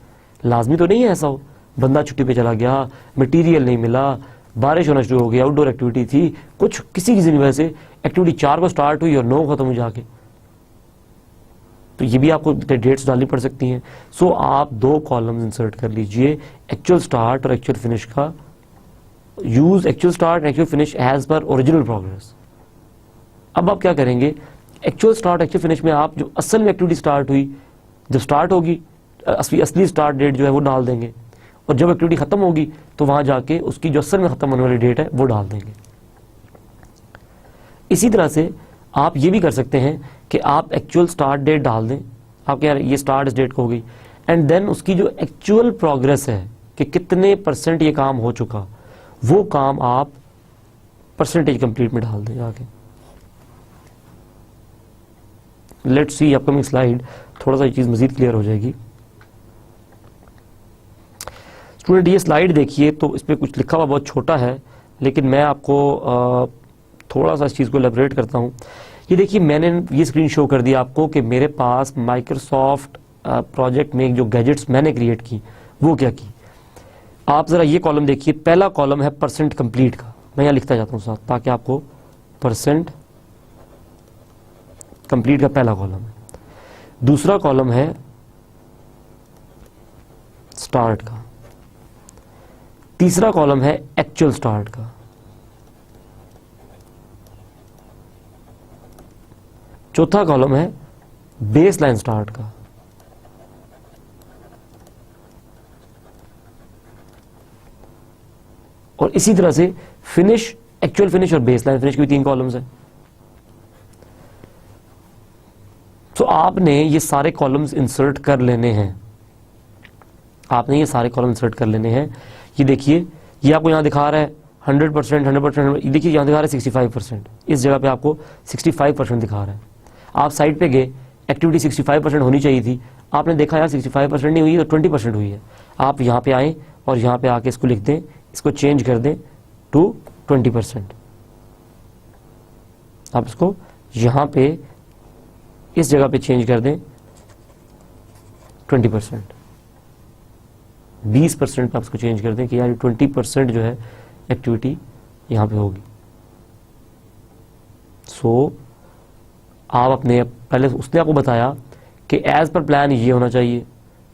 लाजमी तो नहीं है ऐसा हो, बंदा छुट्टी पे चला गया, मटेरियल नहीं मिला, बारिश होना शुरू हो गई, आउटडोर एक्टिविटी थी, कुछ किसी की वजह से एक्टिविटी 4 को स्टार्ट हुई और 9 खत्म हो जाके, तो ये भी आपको डेट्स डालनी पड़ सकती हैं। सो आप 2 कॉलम्स इंसर्ट कर लीजिए, एक्चुअल स्टार्ट और एक्चुअल फिनिश का। Use actual start and actual finish as per original progress. अब आप क्या करेंगे, एक्चुअल स्टार्ट एक्चुअल फिनिश में आप जो असल में एक्टिविटी स्टार्ट हुई, जब स्टार्ट होगी असली स्टार्ट डेट जो है वो डाल देंगे, और जब एक्टिविटी खत्म होगी तो वहां जाके उसकी जो असल में खत्म होने वाली डेट है वो डाल देंगे। इसी तरह से आप ये भी कर सकते हैं कि आप एक्चुअल स्टार्ट डेट डाल दें, आप यार ये स्टार्ट इस डेट को हो गई, एंड देन उसकी जो एक्चुअल प्रोग्रेस है कि कितने % ये काम हो चुका, वो काम आप % कंप्लीट में डाल दें आगे। लेट्स सी अपकमिंग स्लाइड, थोड़ा सा ये चीज मजीद क्लियर हो जाएगी। स्टूडेंट ये स्लाइड देखिए, तो इस पर कुछ लिखा हुआ बहुत छोटा है, लेकिन मैं आपको थोड़ा सा इस चीज़ को एलैबोरेट करता हूँ। ये देखिए, मैंने ये स्क्रीन शो कर दिया आपको कि मेरे पास माइक्रोसॉफ्ट प्रोजेक्ट में जो गैजेट्स मैंने क्रिएट की वो क्या की। आप ज़रा ये कॉलम देखिए, पहला कॉलम है % कंप्लीट का, मैं यहाँ लिखता जाता हूँ साथ ताकि आपको % कंप्लीट का पहला कॉलम है। दूसरा कॉलम है स्टार्ट का, तीसरा कॉलम है एक्चुअल स्टार्ट का, चौथा कॉलम है बेस लाइन स्टार्ट का, और इसी तरह से फिनिश, एक्चुअल फिनिश और बेस लाइन फिनिश की 3 कॉलम्स हैं। तो आपने ये सारे कॉलम्स इंसर्ट कर लेने हैं, आपने ये सारे कॉलम इंसर्ट कर लेने हैं। ये देखिए, ये आपको यहाँ दिखा रहा है 100%, 100%, देखिए यहाँ दिखा रहा है 65%, इस जगह पे आपको 65% दिखा रहा है। आप साइड पे गए, एक्टिविटी 65% होनी चाहिए थी, आपने देखा यार 65% नहीं हुई तो 20% हुई है। आप यहाँ पे आए और यहाँ पे आके इसको लिख दें, इसको चेंज कर दें टू 20%। आप इसको यहाँ पे इस जगह पे चेंज कर दें 20%, 20% पे आप इसको चेंज कर दें कि यार 20% जो है एक्टिविटी यहाँ पे होगी। सो आप अपने, पहले उसने आपको बताया कि एज पर प्लान ये होना चाहिए,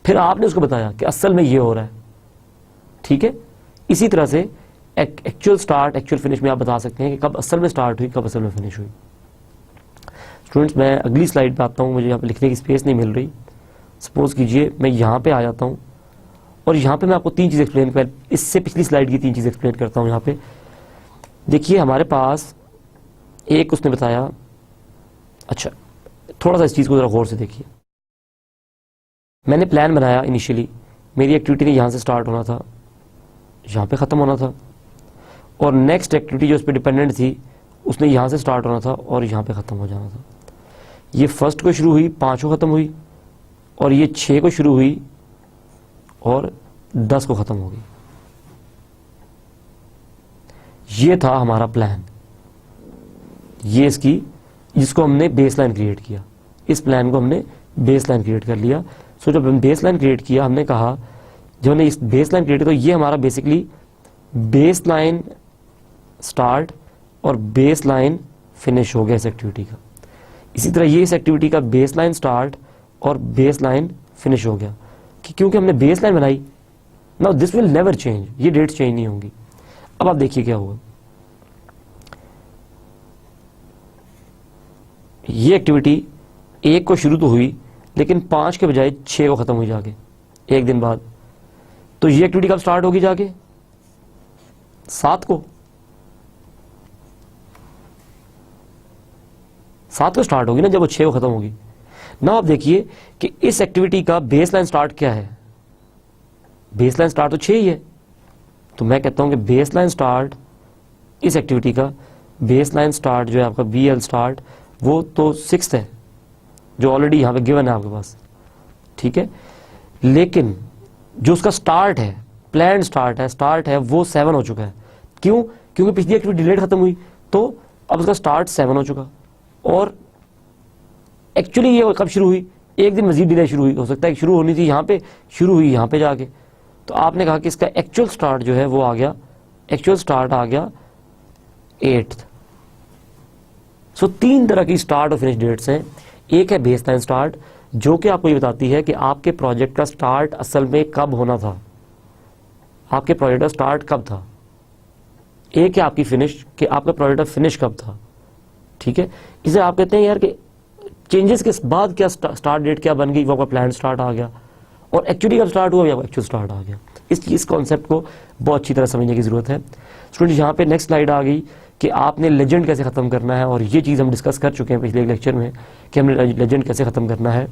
फिर आपने उसको बताया कि असल में ये हो रहा है, ठीक है। इसी तरह से एक्चुअल स्टार्ट एक्चुअल फिनिश में आप बता सकते हैं कि कब असल में स्टार्ट हुई, कब असल में फिनिश हुई। स्टूडेंट्स, मैं अगली स्लाइड पे आता हूँ, मुझे यहाँ पे लिखने की स्पेस नहीं मिल रही। सपोज कीजिए मैं यहाँ पे आ जाता हूँ और यहाँ पे मैं आपको 3 चीज़ एक्सप्लेन कर, इससे पिछली स्लाइड की 3 चीज़ एक्सप्लेन करता हूँ। यहाँ पे देखिए, हमारे पास एक उसने बताया, अच्छा थोड़ा सा इस चीज़ को ज़रा गौर से देखिए। मैंने प्लान बनाया इनिशियली, मेरी एक्टिविटी ने यहाँ से स्टार्ट होना था, यहाँ पे ख़त्म होना था, और नेक्स्ट एक्टिविटी जो उस पर डिपेंडेंट थी उसने यहाँ से स्टार्ट होना था और यहाँ पे ख़त्म हो जाना था। ये फर्स्ट को शुरू हुई, 5 को ख़त्म हुई, और ये 6 को शुरू हुई और 10 को ख़त्म हो गई। ये था हमारा प्लान, ये इसकी, जिसको हमने बेसलाइन क्रिएट किया। इस प्लान को हमने बेसलाइन क्रिएट कर लिया। सो जब हम बेसलाइन क्रिएट किया, हमने कहा, जब हमने इस बेसलाइन क्रिएट किया तो ये हमारा बेसिकली बेसलाइन स्टार्ट और बेसलाइन फिनिश हो गया इस एक्टिविटी का। इसी तरह ये इस एक्टिविटी का बेसलाइन स्टार्ट और बेसलाइन फिनिश हो गया, कि क्योंकि हमने बेसलाइन बनाई। Now this will never change, ये डेट्स चेंज नहीं होंगी। अब आप देखिए क्या हुआ, ये एक्टिविटी 1 को शुरू तो हुई, लेकिन 5 के बजाय 6 को खत्म हुई जाके 1 दिन बाद। तो ये एक्टिविटी कब स्टार्ट होगी जाके? 7 को, 7 को स्टार्ट होगी ना, जब वो 6 को खत्म होगी ना। आप देखिए कि इस एक्टिविटी का बेसलाइन स्टार्ट क्या है, बेसलाइन स्टार्ट तो 6 ही है। तो मैं कहता हूं कि बेसलाइन स्टार्ट इस एक्टिविटी का, बेसलाइन स्टार्ट जो है आपका BL स्टार्ट, वो तो 6 है जो ऑलरेडी यहां पे गिवन है आपके पास, ठीक है। लेकिन जो उसका स्टार्ट है, प्लान स्टार्ट है वो 7 हो चुका है। क्यों? क्योंकि पिछली एक्टिविटी डिलेट खत्म हुई, तो अब उसका स्टार्ट 7 हो चुका। और एक्चुअली ये कब शुरू हुई? 1 दिन मजीद डिले शुरू हुई, हो सकता है शुरू होनी थी यहाँ पे, शुरू हुई यहाँ पे जाके। तो आपने कहा कि इसका एक्चुअल स्टार्ट जो है वो आ गया, एक्चुअल स्टार्ट आ गया 8th। सो 3 तरह की स्टार्ट और फिनिश डेट्स हैं। एक है बेसलाइन स्टार्ट, जो कि आपको ये बताती है कि आपके प्रोजेक्ट का स्टार्ट असल में कब होना था, आपके प्रोजेक्ट का स्टार्ट कब था। एक है आपकी फिनिश, कि आपका प्रोजेक्ट का फिनिश कब था। ठीक है। इसे आप कहते हैं यार कि चेंजेस के बाद क्या स्टार्ट डेट क्या बन गई, वो आपका प्लान स्टार्ट आ गया, और एक्चुअली कब स्टार्ट हुआ, आपका एक्चुअल स्टार्ट आ गया। इस कॉन्सेप्ट को बहुत अच्छी तरह समझने की जरूरत है। स्टूडेंट यहाँ पे नेक्स्ट स्लाइड आ गई कि आपने लेजेंड कैसे ख़त्म करना है, और ये चीज़ हम डिस्कस कर चुके हैं पिछले लेक्चर में कि हमने लेजेंड कैसे ख़त्म करना है।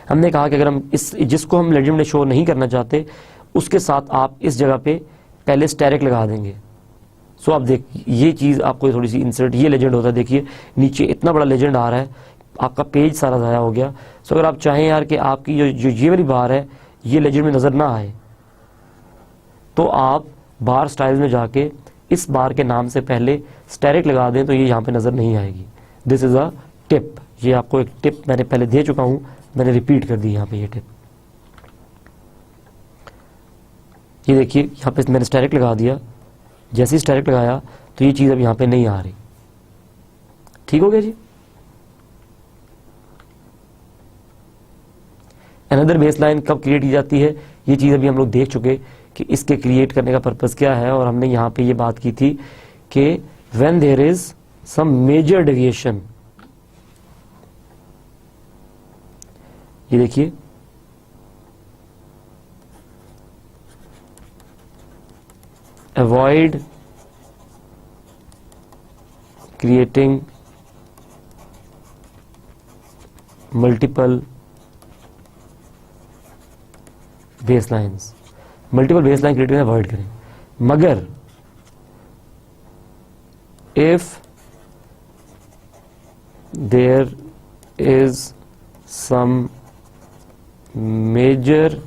हमने कहा कि अगर हम जिसको हम लेजेंड में शो नहीं करना चाहते उसके साथ आप इस जगह पे पहले स्टैरिक लगा देंगे। सो आप देख, ये चीज़ आपको थोड़ी सी इंसर्ट, ये लेजेंड होता है, देखिए नीचे इतना बड़ा लेजेंड आ रहा है, आपका पेज सारा ज़ाया हो गया। सो अगर आप चाहें यार कि आपकी जो ये वाली बार है ये लेजेंड में नज़र ना आए, तो आप बार स्टाइल में जाके इस बार के नाम से पहले स्टैरिक लगा दें, तो ये यहाँ पे नज़र नहीं आएगी। दिस इज़ अ टिप, ये आपको एक टिप मैंने पहले दे चुका हूँ, मैंने रिपीट कर दी यहाँ पे ये टिप। ये देखिए यहाँ पे मैंने स्टैरिक लगा दिया, जैसे ही स्टैरिक लगाया तो ये चीज़ अब यहाँ पे नहीं आ रही। ठीक हो गया जी। अनदर बेसलाइन कब क्रिएट की जाती है, ये चीज़ अभी हम लोग देख चुके कि इसके क्रिएट करने का पर्पस क्या है, और हमने यहाँ पे ये बात की थी कि when there is some major deviation, ये देखिए avoid creating multiple baselines, multiple baseline create करना अवॉइड करें। मगर if there is some major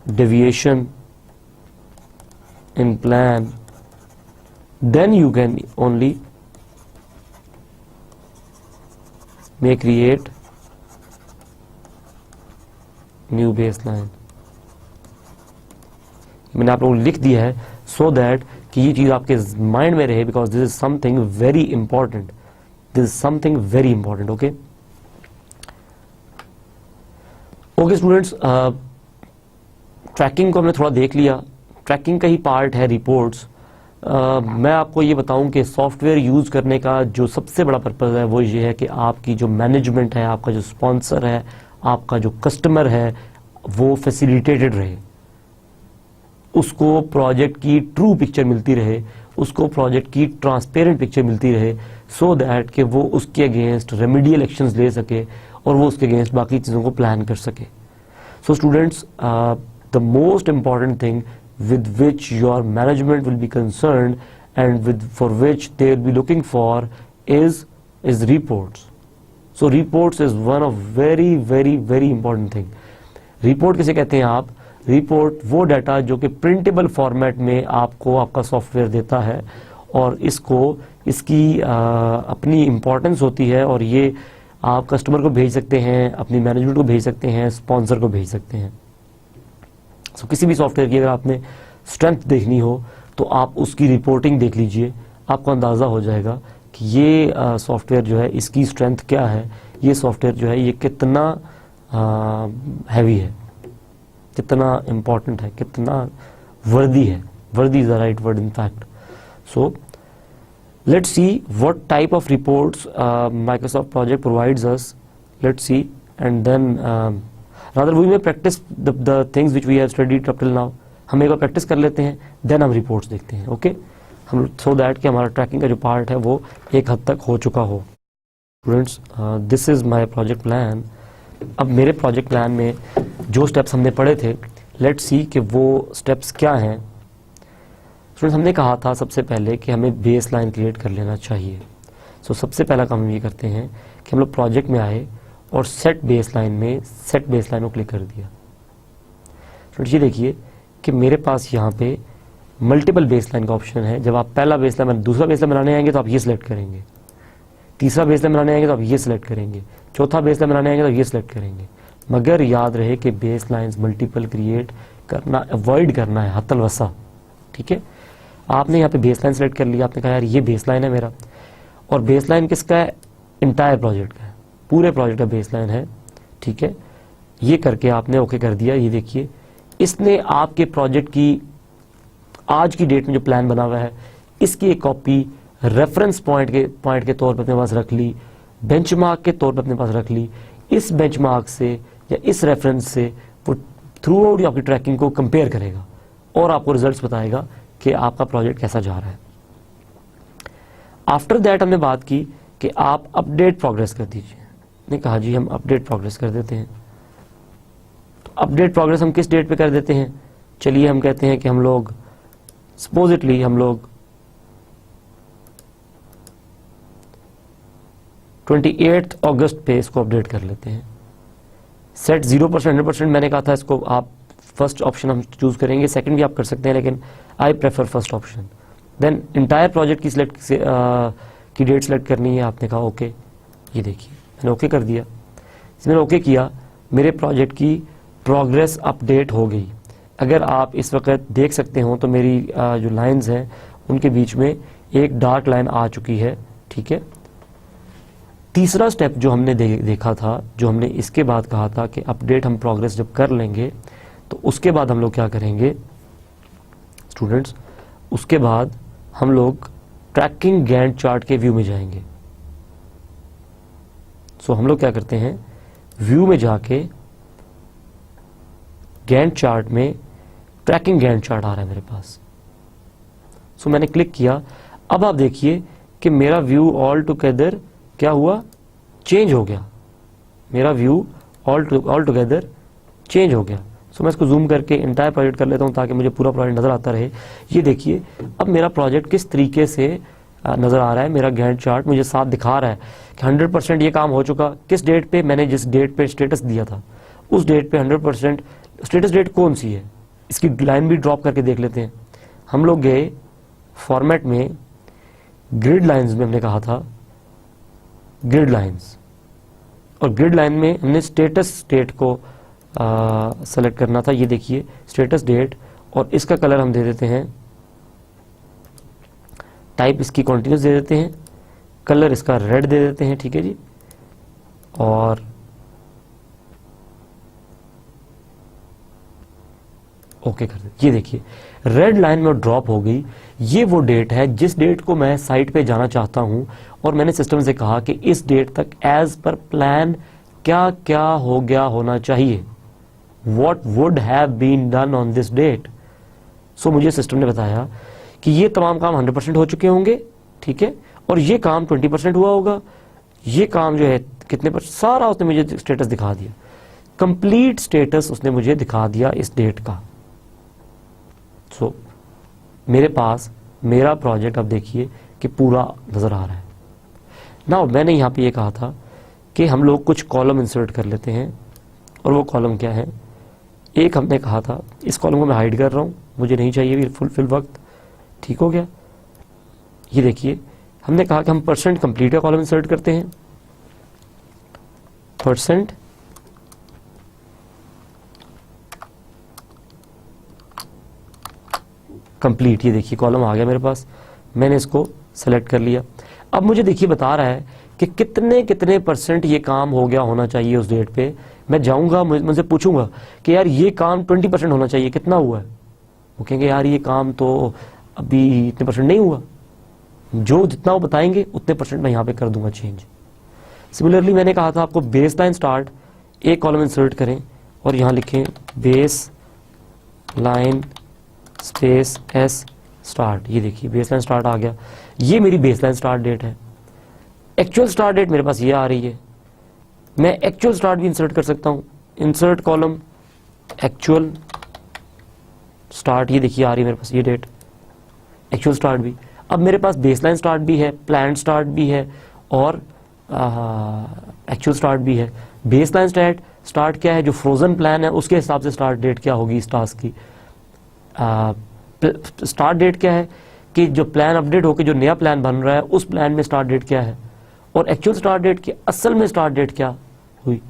deviation in plan, then you can only may create new baseline। मैंने आप लोगों को लिख दिया है सो दैट कि ये चीज़ आपके माइंड में रहे, because this is something very important, this is something very important. Okay okay students, tracking को हमने थोड़ा देख लिया, ट्रैकिंग का ही पार्ट है रिपोर्ट्स। मैं आपको ये बताऊं कि सॉफ्टवेयर यूज़ करने का जो सबसे बड़ा पर्पज़ है वो ये है कि आपकी जो मैनेजमेंट है, आपका जो स्पॉन्सर है, आपका जो कस्टमर है, वो फैसिलिटेटेड रहे, उसको प्रोजेक्ट की ट्रू पिक्चर मिलती रहे, उसको प्रोजेक्ट की ट्रांसपेरेंट पिक्चर मिलती रहे, सो दैट कि वो उसके अगेंस्ट रेमेडियल एक्शंस ले सके और वो उसके अगेंस्ट बाकी चीज़ों को प्लान कर सके। So students, the most important thing with which your management will be concerned and for which they will be looking for is reports. So reports is one of very important thing. Report किसे कहते हैं आप? Report वो data जो कि printable format में आपको आपका सॉफ्टवेयर देता है, और इसकी अपनी इम्पोर्टेंस होती है, और ये आप कस्टमर को भेज सकते हैं, अपनी मैनेजमेंट को भेज सकते हैं, स्पॉन्सर को भेज सकते हैं। सो किसी भी सॉफ्टवेयर की अगर आपने स्ट्रेंथ देखनी हो तो आप उसकी रिपोर्टिंग देख लीजिए, आपको अंदाज़ा हो जाएगा कि ये सॉफ्टवेयर जो है इसकी स्ट्रेंथ क्या है, ये सॉफ्टवेयर जो है ये कितना हैवी है, कितना इम्पॉर्टेंट है, कितना वर्दी है। Worthy is the right word in fact. So let's see what type of reports Microsoft Project provides us, let's see and then rather we may practice the things which we have studied up till now। हम एक बार practice कर लेते हैं, then हम reports देखते हैं। Okay हम so that कि हमारा ट्रैकिंग का जो पार्ट है वो एक हद तक हो चुका हो। Students, this is my project plan. अब मेरे प्रोजेक्ट प्लान में जो स्टेप्स हमने पढ़े थे, लेट्स सी कि वो स्टेप्स क्या हैं। स्टूडेंट्स, हमने कहा था सबसे पहले कि हमें बेस लाइन क्रिएट कर लेना चाहिए। सो सबसे पहला काम हम ये करते हैं कि हम लोग प्रोजेक्ट में आए और सेट बेसलाइन को क्लिक कर दिया। तो ये देखिए कि मेरे पास यहाँ पे मल्टीपल बेसलाइन का ऑप्शन है। जब आप पहला बेसलाइन दूसरा बेसलाइन बनाने आएंगे तो आप ये सिलेक्ट करेंगे, तीसरा बेसलाइन बनाने आएंगे तो आप ये सिलेक्ट करेंगे, चौथा बेसलाइन बनाने आएंगे तो ये सिलेक्ट करेंगे। मगर याद रहे कि बेसलाइंस मल्टीपल क्रिएट करना अवॉइड करना है, हतल वसा। ठीक है, आपने यहाँ पे बेसलाइन सेलेक्ट कर लिया, आपने कहा यार ये बेसलाइन है मेरा, और बेसलाइन किसका है? इंटायर प्रोजेक्ट का है, पूरे प्रोजेक्ट का बेसलाइन है। ठीक है, ये करके आपने ओके कर दिया। ये देखिए इसने आपके प्रोजेक्ट की आज की डेट में जो प्लान बना हुआ है इसकी एक कॉपी रेफरेंस पॉइंट के तौर पर अपने पास रख ली, बेंचमार्क के तौर पर अपने पास रख ली। इस बेंचमार्क से या इस रेफरेंस से वो थ्रू आउट आपकी ट्रैकिंग को कंपेयर करेगा और आपको रिजल्ट्स बताएगा कि आपका प्रोजेक्ट कैसा जा रहा है। आफ्टर दैट हमने बात की कि आप अपडेट प्रोग्रेस कर दीजिए। ने कहा जी हम अपडेट प्रोग्रेस कर देते हैं। तो अपडेट प्रोग्रेस हम किस डेट पे कर देते हैं? चलिए हम कहते हैं कि हम लोग सपोजिटली हम लोग 28 अगस्त पे इसको अपडेट कर लेते हैं। सेट 0% 100% मैंने कहा था इसको आप फर्स्ट ऑप्शन हम चूज करेंगे, सेकंड भी आप कर सकते हैं, लेकिन I prefer first option. Then entire project की की डेट सेलेक्ट करनी है। आपने कहा ओके, ये देखिए मैंने ओके कर दिया। मैंने ओके किया, मेरे प्रोजेक्ट की प्रोग्रेस अपडेट हो गई। अगर आप इस वक्त देख सकते हो तो मेरी जो लाइंस हैं उनके बीच में एक डार्क लाइन आ चुकी है, ठीक है। तीसरा स्टेप जो हमने देखा था, जो हमने इसके बाद कहा था कि अपडेट हम प्रोग्रेस जब कर लेंगे तो उसके बाद हम लोग क्या करेंगे स्टूडेंट्स, उसके बाद हम लोग ट्रैकिंग गैंट चार्ट के व्यू में जाएंगे। सो हम लोग क्या करते हैं, व्यू में जाके गैंट चार्ट में ट्रैकिंग गैंट चार्ट आ रहा है मेरे पास। सो मैंने क्लिक किया। अब आप देखिए कि मेरा व्यू ऑल टुगेदर क्या हुआ, चेंज हो गया। मेरा व्यू ऑल टुगेदर चेंज हो गया। सो मैं इसको जूम करके इंटायर प्रोजेक्ट कर लेता हूं ताकि मुझे पूरा प्रोजेक्ट नजर आता रहे। ये देखिए अब मेरा प्रोजेक्ट किस तरीके से नजर आ रहा है। मेरा गैंट चार्ट मुझे साथ दिखा रहा है कि 100% ये काम हो चुका। किस डेट पे, मैंने जिस डेट पे स्टेटस दिया था उस डेट पे 100%। स्टेटस डेट कौन सी है, इसकी लाइन भी ड्रॉप करके देख लेते हैं। हम लोग गए फॉर्मेट में, ग्रिड लाइंस में हमने कहा था ग्रिड लाइंस, और ग्रिड लाइन में हमने स्टेटस डेट को सेलेक्ट करना था। ये देखिए स्टेटस डेट, और इसका कलर हम दे देते हैं, टाइप इसकी कॉन्टिन्यूस दे देते हैं, कलर इसका रेड दे देते हैं, ठीक है जी। और ओके कर दे। ये देखिए रेड लाइन में ड्रॉप हो गई। ये वो डेट है जिस डेट को मैं साइट पे जाना चाहता हूं, और मैंने सिस्टम से कहा कि इस डेट तक एज पर प्लान क्या क्या हो गया होना चाहिए, what would have been done on this date. So मुझे सिस्टम ने बताया कि ये तमाम काम 100% हो चुके होंगे, ठीक है, और ये काम 20% हुआ होगा। ये काम जो है कितने पर, सारा उसने मुझे स्टेटस दिखा दिया, कंप्लीट स्टेटस उसने मुझे दिखा दिया इस डेट का। सो मेरे पास मेरा प्रोजेक्ट अब देखिए कि पूरा नजर आ रहा है ना। मैंने यहाँ पे ये कहा था कि हम लोग कुछ कॉलम इंसर्ट कर लेते हैं, और वो कॉलम क्या है, एक हमने कहा था इस कॉलम को मैं हाइड कर रहा हूँ, मुझे नहीं चाहिए फुल वक्त, ठीक हो गया। ये देखिए हमने कहा कि हम परसेंट कंप्लीट का कॉलम इंसर्ट करते हैं, परसेंट कंप्लीट। ये देखिए कॉलम आ गया मेरे पास, मैंने इसको सेलेक्ट कर लिया। अब मुझे देखिए बता रहा है कि कितने कितने परसेंट ये काम हो गया होना चाहिए उस डेट पे। मैं जाऊंगा, मुझसे पूछूंगा कि यार ये काम 20% होना चाहिए, कितना हुआ है? वो कहेंगे यार ये काम तो अभी इतने परसेंट नहीं हुआ। जो जितना वो बताएंगे उतने परसेंट मैं यहाँ पे कर दूंगा चेंज। सिमिलरली मैंने कहा था आपको बेस लाइन स्टार्ट, एक कॉलम इंसर्ट करें और यहाँ लिखें base line space S start. ये देखिए बेस लाइन स्टार्ट आ गया। ये मेरी बेस लाइन स्टार्ट डेट है। एक्चुअल स्टार्ट डेट मेरे पास ये आ रही है। मैं एक्चुअल स्टार्ट भी इंसर्ट कर सकता हूँ, इंसर्ट कॉलम एक्चुअल स्टार्ट। ये देखिए आ रही है मेरे पास ये डेट, एक्चुअल स्टार्ट भी। अब मेरे पास बेसलाइन स्टार्ट भी है, प्लान स्टार्ट भी है, और एक्चुअल स्टार्ट भी है। बेसलाइन स्टार्ट क्या है, जो फ्रोजन प्लान है उसके हिसाब से स्टार्ट डेट क्या होगी इस टास्क की। स्टार्ट डेट क्या है कि जो प्लान अपडेट होकर जो नया प्लान बन रहा है उस प्लान में स्टार्ट डेट क्या है, और एक्चुअल स्टार्ट डेट की असल में स्टार्ट डेट क्या हुई।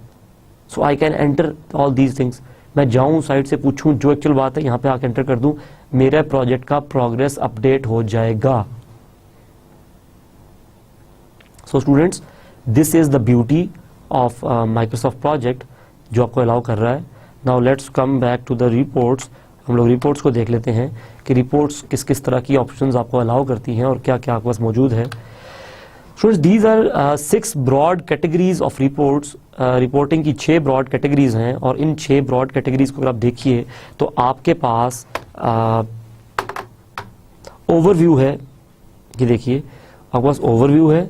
So I can enter all these things. मैं जाऊं साइट से पूछूं जो एक्चुअल बात है यहाँ पे आके एंटर कर दूं, मेरा प्रोजेक्ट का प्रोग्रेस अपडेट हो जाएगा। So students, this is the beauty of Microsoft Project जो आपको अलाउ कर रहा है now let's come back to the reports. हम लोग रिपोर्ट्स को देख लेते हैं कि रिपोर्ट्स किस किस तरह की ऑप्शंस आपको अलाउ करती हैं और क्या क्या आपके पास मौजूद है। Students, these are 6 broad categories of reports. Reporting की 6 ब्रॉड कैटेगरीज हैं और इन 6 ब्रॉड कैटेगरीज को अगर आप देखिए तो आपके पास ओवरव्यू है। ये देखिए आपके पास ओवरव्यू है,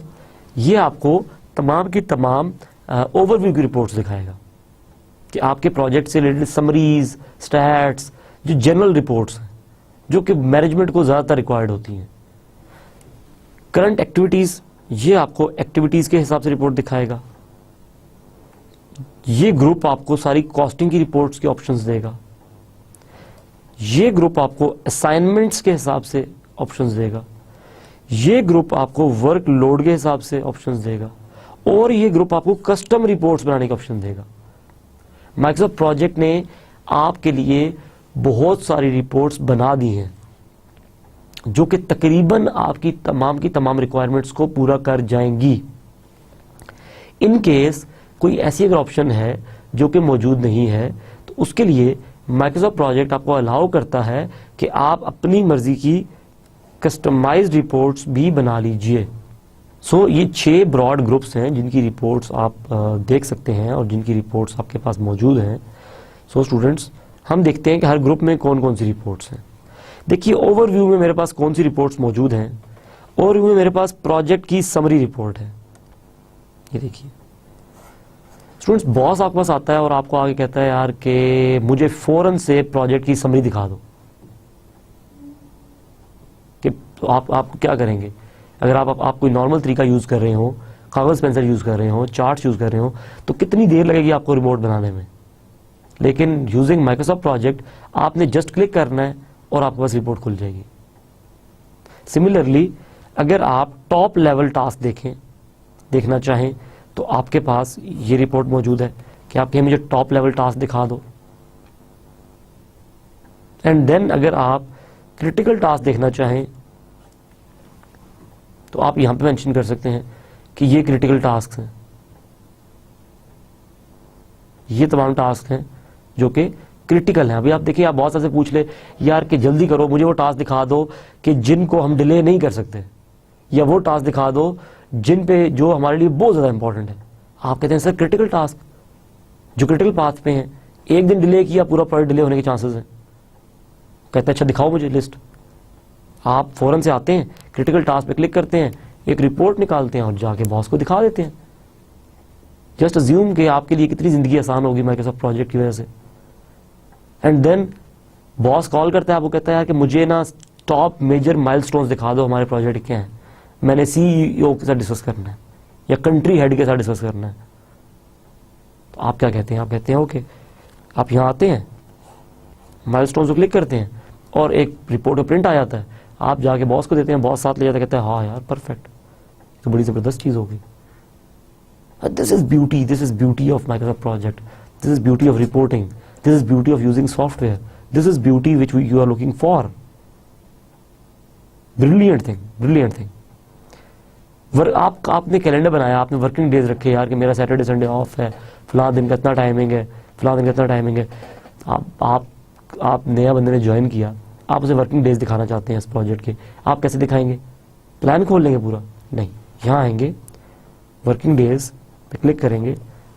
ये आपको तमाम की तमाम ओवरव्यू की रिपोर्ट्स दिखाएगा कि आपके प्रोजेक्ट से रिलेटेड समरीज, स्टैट्स, जो जनरल रिपोर्ट्स हैं जो कि मैनेजमेंट को ज़्यादातर रिक्वायर्ड होती हैं। करंट एक्टिविटीज़, ये आपको एक्टिविटीज़ के हिसाब से रिपोर्ट दिखाएगा। ये ग्रुप आपको सारी कॉस्टिंग की रिपोर्ट्स के ऑप्शंस देगा। ये ग्रुप आपको असाइनमेंट्स के हिसाब से ऑप्शंस देगा। ये ग्रुप आपको वर्क लोड के हिसाब से ऑप्शंस देगा और ये ग्रुप आपको कस्टम रिपोर्ट्स बनाने का ऑप्शन देगा। माइक्रोसॉफ्ट प्रोजेक्ट ने आपके लिए बहुत सारी रिपोर्ट्स बना दी हैं जो कि तकरीबन आपकी तमाम रिक्वायरमेंट्स को पूरा कर जाएंगी। इन केस कोई ऐसी अगर ऑप्शन है जो कि मौजूद नहीं है तो उसके लिए माइक्रोसॉफ्ट प्रोजेक्ट आपको अलाउ करता है कि आप अपनी मर्जी की कस्टमाइज्ड रिपोर्ट्स भी बना लीजिए। सो ये 6 ब्रॉड ग्रुप्स हैं जिनकी रिपोर्ट्स आप देख सकते हैं और जिनकी रिपोर्ट्स आपके पास मौजूद हैं। सो स्टूडेंट्स, हम देखते हैं कि हर ग्रुप में कौन कौन सी रिपोर्ट्स हैं। देखिए, ओवरव्यू में मेरे पास कौन सी रिपोर्ट्स मौजूद हैं। ओवरव्यू में मेरे पास प्रोजेक्ट की समरी रिपोर्ट है। ये देखिए स्टूडेंट्स, बॉस आपके पास आता है और आपको आगे कहता है यार कि मुझे फौरन से प्रोजेक्ट की समरी दिखा दो, कि तो आप क्या करेंगे। अगर आप कोई नॉर्मल तरीका यूज कर रहे हो, कागज पेंसिल यूज कर रहे हो, चार्ट्स यूज कर रहे हो, तो कितनी देर लगेगी आपको रिपोर्ट बनाने में। लेकिन यूजिंग माइक्रोसॉफ्ट प्रोजेक्ट आपने जस्ट क्लिक करना है और आपके पास रिपोर्ट खुल जाएगी। सिमिलरली, अगर आप टॉप लेवल टास्क देखना चाहें तो आपके पास ये रिपोर्ट मौजूद है कि आप कहें मुझे टॉप लेवल टास्क दिखा दो। एंड देन अगर आप क्रिटिकल टास्क देखना चाहें तो आप यहां पे मेंशन कर सकते हैं कि ये क्रिटिकल टास्क हैं, ये तमाम टास्क हैं जो कि क्रिटिकल हैं। अभी आप देखिए, आप बहुत सारे पूछ ले यार कि जल्दी करो, मुझे वो टास्क दिखा दो कि जिनको हम डिले नहीं कर सकते, या वो टास्क दिखा दो जिन पे जो हमारे लिए बहुत ज्यादा इंपॉर्टेंट है। आप कहते हैं सर क्रिटिकल टास्क जो क्रिटिकल पाथ पे हैं, एक दिन डिले किया पूरा प्रोजेक्ट डिले होने के चांसेस हैं। कहते हैं अच्छा दिखाओ मुझे लिस्ट। आप फौरन से आते हैं, क्रिटिकल टास्क पे क्लिक करते हैं, एक रिपोर्ट निकालते हैं और जाके बॉस को दिखा देते हैं। जस्ट अज्यूम कि आपके लिए कितनी जिंदगी आसान होगी माइक्रोसॉफ्ट प्रोजेक्ट की वजह से। एंड देन बॉस कॉल करता है, आपको कहता है यार कि मुझे ना टॉप मेजर माइलस्टोन्स दिखा दो, हमारे प्रोजेक्ट के हैं, मैंने सीईओ के साथ डिस्कस करना है या कंट्री हेड के साथ डिस्कस करना है। तो आप क्या कहते हैं? आप कहते हैं ओके। आप यहाँ आते हैं, माइलस्टोन्स को क्लिक करते हैं और एक रिपोर्ट प्रिंट आ जाता है। आप जाके बॉस को देते हैं, बॉस साथ ले जाता है, कहता है हाँ यार परफेक्ट, तो बड़ी जबरदस्त चीज होगी। This is beauty of Microsoft Project, this is beauty of reporting, this is beauty of using software, this is beauty which you are looking for. Brilliant thing. आपने कैलेंडर बनाया, आपने वर्किंग डेज रखे यार कि मेरा सैटरडे संडे ऑफ है, फलां दिन का इतना टाइमिंग है, फलां दिन का इतना टाइमिंग है। आप नया बंदे ने ज्वाइन किया, आप उसे वर्किंग डेज दिखाना चाहते हैं इस प्रोजेक्ट के, आप कैसे दिखाएंगे? प्लान खोल लेंगे पूरा? नहीं, यहाँ आएंगे, वर्किंग डेज पे क्लिक करेंगे,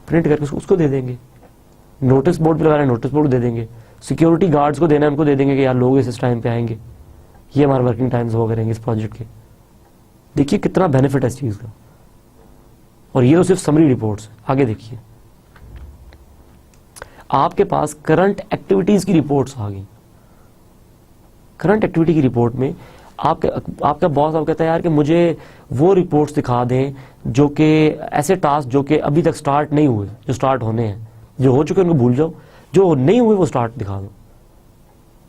प्रिंट करके उसको दे देंगे। नोटिस बोर्ड पे लगाना है, नोटिस बोर्ड दे देंगे। सिक्योरिटी गार्ड्स को देना है, उनको दे देंगे कि यार लोग इस टाइम पे आएंगे, ये हमारे वर्किंग टाइम्स हो करेंगे इस प्रोजेक्ट के। देखिए कितना बेनिफिट है इस चीज का। और ये तो सिर्फ समरी रिपोर्ट्स। आगे देखिए, आपके पास करंट एक्टिविटीज की रिपोर्ट्स आ गई। करंट एक्टिविटी की रिपोर्ट में आपका बॉस आपको कहता है यार कि मुझे वो रिपोर्ट्स दिखा दें जो कि ऐसे टास्क जो कि अभी तक स्टार्ट नहीं हुए, जो स्टार्ट होने हैं, जो हो चुके हैं उनको भूल जाओ, जो नहीं हुए वो स्टार्ट दिखा दो।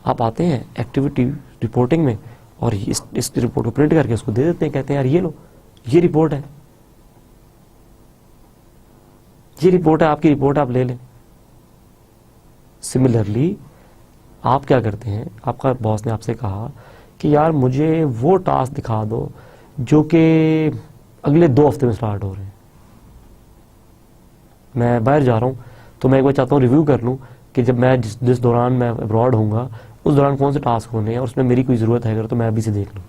आप आते हैं एक्टिविटी रिपोर्टिंग में और इस रिपोर्ट को प्रिंट करके उसको दे देते हैं, कहते हैं यार ये लो, ये रिपोर्ट है, ये रिपोर्ट है, आपकी रिपोर्ट आप ले लें। सिमिलरली आप क्या करते हैं, आपका बॉस ने आपसे कहा कि यार मुझे वो टास्क दिखा दो जो कि अगले 2 हफ्ते में स्टार्ट हो रहे हैं। मैं बाहर जा रहा हूं तो मैं एक बार चाहता हूं रिव्यू कर लूं कि जब मैं जिस दौरान मैं अब्रॉड होऊंगा उस दौरान कौन से टास्क होने हैं और उसमें मेरी कोई ज़रूरत है अगर, तो मैं अभी से देख लूँ।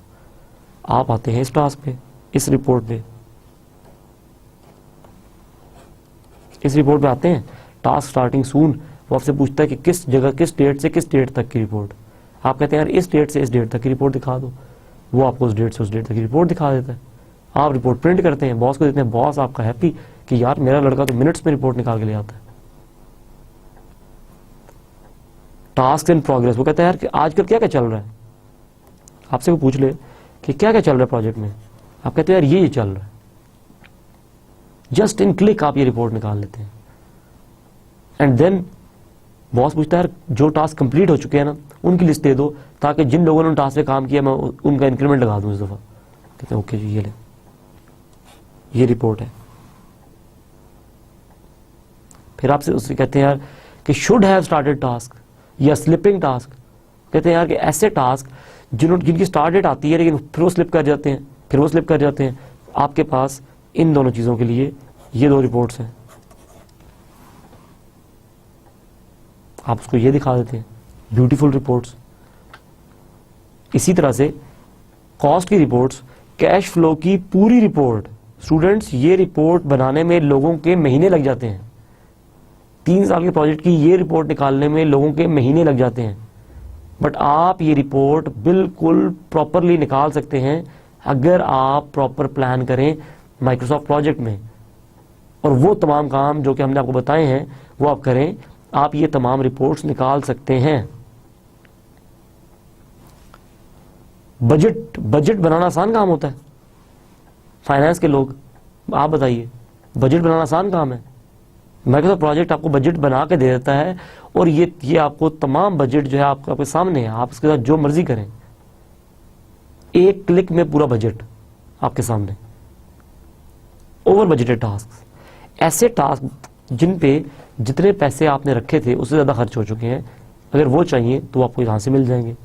आप आते हैं इस टास्क पे, इस रिपोर्ट पे, इस रिपोर्ट पे आते हैं, टास्क स्टार्टिंग सून, वो आपसे पूछता है कि किस जगह, किस डेट से किस डेट तक की रिपोर्ट। आप कहते हैं यार इस डेट से इस डेट तक की रिपोर्ट दिखा दो, वो आपको उस डेट से उस डेट तक की रिपोर्ट दिखा देता है। आप रिपोर्ट प्रिंट करते हैं, बॉस को देते हैं, बॉस आपका हैप्पी कि यार मेरा लड़का तो मिनट्स में रिपोर्ट निकाल के ले आता है। टास्क इन प्रोग्रेस, वो कहता है यार कि आजकल क्या क्या चल रहा है, आपसे वो पूछ ले कि क्या क्या चल रहा है प्रोजेक्ट में, आप कहते हैं यार ये चल रहा है, जस्ट इन क्लिक आप ये रिपोर्ट निकाल लेते हैं। एंड देन बॉस पूछता है यार जो टास्क कंप्लीट हो चुके हैं ना उनकी लिस्ट दे दो, ताकि जिन लोगों ने टास्क पे काम किया मैं उनका इंक्रीमेंट लगा दूं इस दफा। कहते हैं ओके जी, ये ले, ये रिपोर्ट है। फिर आपसे उससे कहते हैं यार कि शुड हैव स्टार्टेड टास्क या स्लिपिंग टास्क। कहते हैं यार कि ऐसे टास्क जिनकी स्टार्ट डेट आती है लेकिन फिर वो स्लिप कर जाते हैं, फिर वो स्लिप कर जाते हैं। आपके पास इन दोनों चीज़ों के लिए ये दो रिपोर्ट्स हैं, आप उसको ये दिखा देते हैं, ब्यूटीफुल रिपोर्ट्स। इसी तरह से कॉस्ट की रिपोर्ट्स, कैश फ्लो की पूरी रिपोर्ट। स्टूडेंट्स ये रिपोर्ट बनाने में लोगों के महीने लग जाते हैं, 3 साल के प्रोजेक्ट की ये रिपोर्ट निकालने में लोगों के महीने लग जाते हैं, बट आप ये रिपोर्ट बिल्कुल प्रॉपरली निकाल सकते हैं अगर आप प्रॉपर प्लान करें माइक्रोसॉफ्ट प्रोजेक्ट में, और वो तमाम काम जो कि हमने आपको बताए हैं वो आप करें, आप ये तमाम रिपोर्ट्स निकाल सकते हैं। बजट बनाना आसान काम होता है, फाइनेंस के लोग आप बताइए, बजट बनाना आसान काम है। माइक्रोसॉफ्ट प्रोजेक्ट आपको बजट बना के दे देता है और ये आपको तमाम बजट जो है आपके सामने है, आप इसके साथ जो मर्जी करें, एक क्लिक में पूरा बजट आपके सामने। ओवर बजटेड टास्क, ऐसे टास्क जिन पे जितने पैसे आपने रखे थे उससे ज़्यादा खर्च हो चुके हैं, अगर वो चाहिए तो आपको यहाँ से मिल जाएंगे।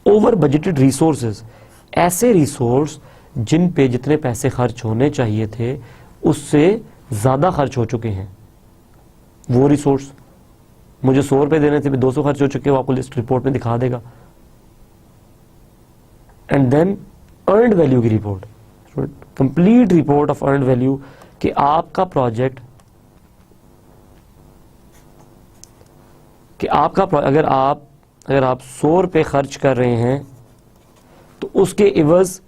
ओवर बजटेड रिसोर्सेज, ऐसे रिसोर्स जिन पे जितने पैसे खर्च होने चाहिए थे उससे ज़्यादा खर्च हो चुके हैं। वो रिसोर्स मुझे 100 रुपये देने थे, 200 खर्च हो चुके हैं, वो आपको लिस्ट रिपोर्ट में दिखा देगा। एंड देन अर्नड वैल्यू की report, complete report of earned value, कि आपका प्रोजेक्ट, कि आपका अगर आप 100 रुपये खर्च कर रहे हैं तो उसके इवज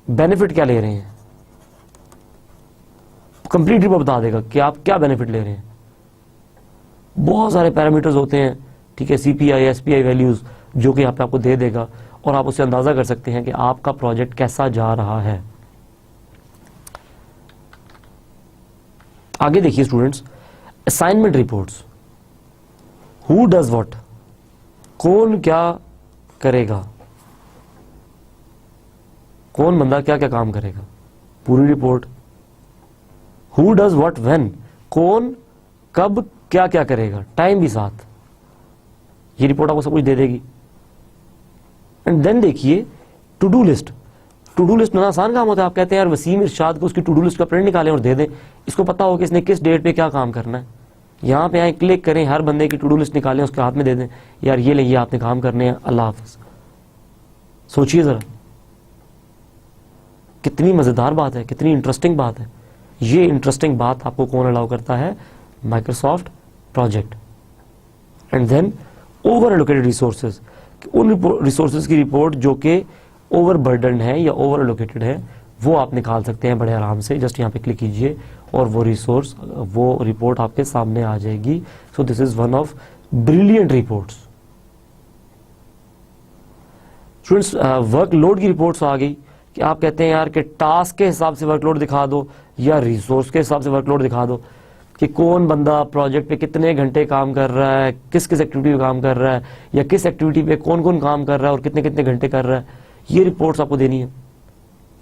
बेनिफिट क्या ले रहे हैं, कंप्लीट रिपोर्ट बता देगा कि आप क्या बेनिफिट ले रहे हैं। बहुत सारे पैरामीटर्स होते हैं, ठीक है, सीपीआई, एसपीआई वैल्यूज जो कि यहाँ पे आपको दे देगा और आप उससे अंदाजा कर सकते हैं कि आपका प्रोजेक्ट कैसा जा रहा है। आगे देखिए students, assignment reports, who does what, कौन क्या करेगा, कौन बंदा क्या क्या काम करेगा, पूरी report. Who does what when, कौन कब क्या क्या करेगा, टाइम भी साथ, ये रिपोर्ट आपको सब कुछ दे देगी। एंड देन देखिए to do list, to do list बनाना आसान काम होता है। आप कहते हैं यार वसीम इरशाद को उसकी टू डू लिस्ट का प्रिंट निकालें और दे दें, इसको पता हो कि इसने किस डेट पे क्या काम करना है। यहाँ पे आए, क्लिक करें, हर बंदे की टू डू लिस्ट निकालें, उसके हाथ में दे दें, यार ये लेंगे आपने काम करने हैं, अल्लाह हाफिज। सोचिए जरा, कितनी मजेदार बात है, कितनी इंटरेस्टिंग बात है। ये इंटरेस्टिंग बात आपको कौन अलाउ करता है, Microsoft Project. And then over allocated resources, उन रिसोर्सेज की रिपोर्ट जो कि ओवर बर्डन है या ओवर एलोकेटेड है, वो आप निकाल सकते हैं बड़े आराम से। जस्ट यहाँ पे क्लिक कीजिए और वो रिसोर्स, वो रिपोर्ट आपके सामने आ जाएगी। So this is one of brilliant reports. Students, workload की रिपोर्ट्स आ गई कि आप कहते हैं यार कि टास्क के हिसाब से वर्कलोड दिखा दो या रिसोर्स के हिसाब से वर्कलोड दिखा दो, कि कौन बंदा प्रोजेक्ट पे कितने घंटे काम कर रहा है, किस किस एक्टिविटी पे काम कर रहा है, या किस एक्टिविटी पे कौन कौन काम कर रहा है और कितने कितने घंटे कर रहा है। ये रिपोर्ट्स आपको देनी है,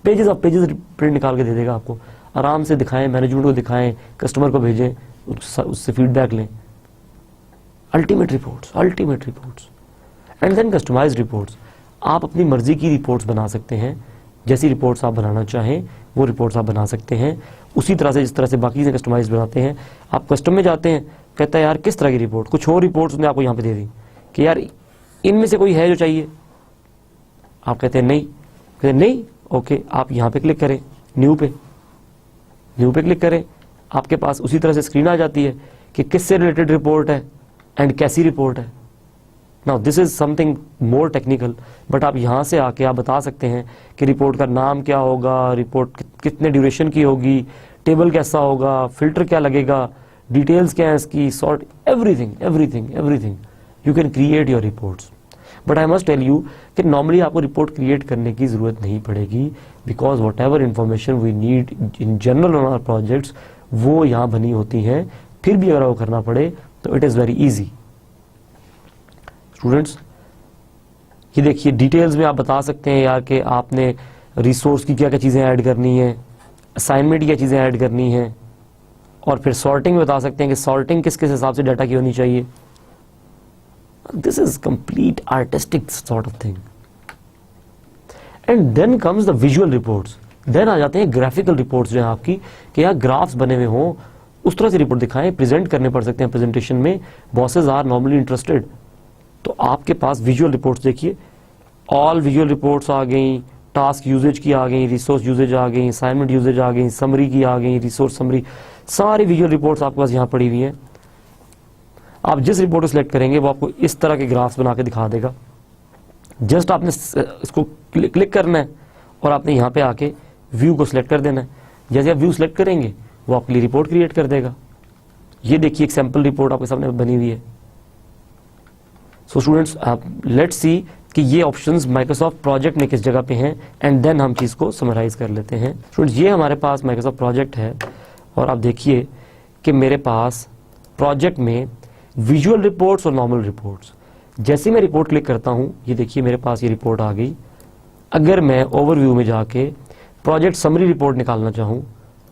पेजेस ऑफ पेजेस प्रिंट निकाल के दे देगा आपको। आराम से दिखाएं, मैनेजमेंट को दिखाएं, कस्टमर को भेजें, उससे फीडबैक लें। Ultimate reports, and then customised reports. आप अपनी मर्जी की रिपोर्ट्स बना सकते हैं जैसी रिपोर्ट्स आप बनाना चाहें वो रिपोर्ट्स आप बना सकते हैं, उसी तरह से जिस तरह से बाकी से कस्टमाइज बनाते हैं। आप कस्टम में जाते हैं, कहता है यार किस तरह की रिपोर्ट, कुछ और रिपोर्ट्स उसने आपको यहाँ पे दे दी कि यार इनमें से कोई है जो चाहिए। आप कहते हैं नहीं, कहते हैं नहीं, ओके आप यहाँ पे क्लिक करें, न्यू पे क्लिक करें, आपके पास उसी तरह से स्क्रीन आ जाती है कि किससे रिलेटेड रिपोर्ट है एंड कैसी रिपोर्ट है। Now this is something more technical, but आप यहाँ से आके आप बता सकते हैं कि रिपोर्ट का नाम क्या होगा, रिपोर्ट कितने ड्यूरेशन की होगी, टेबल कैसा होगा, फिल्टर क्या लगेगा, डिटेल्स क्या है इसकी, sort, everything you can create your reports. But I must tell you कि नॉर्मली आपको रिपोर्ट क्रिएट करने की जरूरत नहीं पड़ेगी, because whatever information we need in general on our projects वो यहाँ बनी होती हैं। फिर भी अगर वो करना पड़े तो it is very easy. Students ये देखिए डिटेल्स में आप बता सकते हैं यार कि आपने रिसोर्स की क्या क्या चीज़ें ऐड करनी है, असाइनमेंट की क्या चीज़ें ऐड करनी है, और फिर सॉर्टिंग बता सकते हैं कि सॉर्टिंग किस किस हिसाब से डाटा की होनी चाहिए। This is complete artistic sort of thing. And then comes the visual reports, then आ जाते हैं ग्राफिकल रिपोर्ट्स जो है आपकी, कि यहाँ ग्राफ्स बने हुए हों, उस तरह से रिपोर्ट दिखाएं, प्रेजेंट करने पड़ सकते हैं प्रेजेंटेशन में, बॉसेज आर नॉर्मली इंटरेस्टेड। तो आपके पास विजुअल रिपोर्ट्स देखिए, ऑल विजुअल रिपोर्ट्स आ गई, टास्क यूजेज की आ गई, रिसोर्स यूजेज आ गई, असाइनमेंट यूजेज आ गई, समरी की आ गई, रिसोर्स समरी, सारी विजुअल रिपोर्ट्स आपके पास यहाँ पड़ी हुई हैं। आप जिस रिपोर्ट को सिलेक्ट करेंगे वो आपको इस तरह के ग्राफ्स बना के दिखा देगा। जस्ट आपने इसको क्लिक करना है और आपने यहाँ पे आके व्यू को सिलेक्ट कर देना है। जैसे आप व्यू सिलेक्ट करेंगे वो आपके लिए रिपोर्ट क्रिएट कर देगा। ये देखिए एक सैम्पल रिपोर्ट आपके सामने बनी हुई है। सो स्टूडेंट्स लेट्स सी कि ये ऑप्शंस माइक्रोसॉफ्ट प्रोजेक्ट में किस जगह पे हैं, एंड देन हम चीज़ को समराइज कर लेते हैं। स्टूडेंट्स ये हमारे पास माइक्रोसॉफ्ट प्रोजेक्ट है, और आप देखिए कि मेरे पास प्रोजेक्ट में विजुअल रिपोर्ट्स और नॉर्मल रिपोर्ट्स, जैसे मैं रिपोर्ट क्लिक करता हूँ ये देखिए मेरे पास ये रिपोर्ट आ गई। अगर मैं ओवरव्यू में जाके प्रोजेक्ट समरी रिपोर्ट निकालना चाहूँ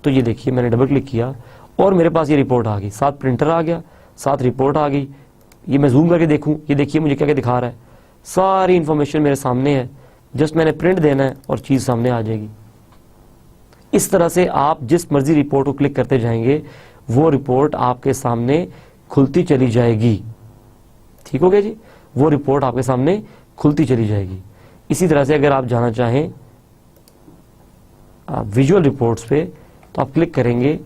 तो ये देखिए मैंने डबल क्लिक किया और मेरे पास ये रिपोर्ट आ गई, साथ प्रिंटर आ गया, साथ रिपोर्ट आ गई। ये मैं जूम करके देखूँ, ये देखिए मुझे क्या क्या दिखा रहा है, सारी इंफॉर्मेशन मेरे सामने है, जस्ट मैंने प्रिंट देना है और चीज़ सामने आ जाएगी। इस तरह से आप जिस मर्जी रिपोर्ट को क्लिक करते जाएंगे वो रिपोर्ट आपके सामने खुलती चली जाएगी। ठीक हो गया जी, वो रिपोर्ट आपके सामने खुलती चली जाएगी। इसी तरह से अगर आप जाना चाहें विजुअल रिपोर्ट्स पे तो आप क्लिक करेंगे,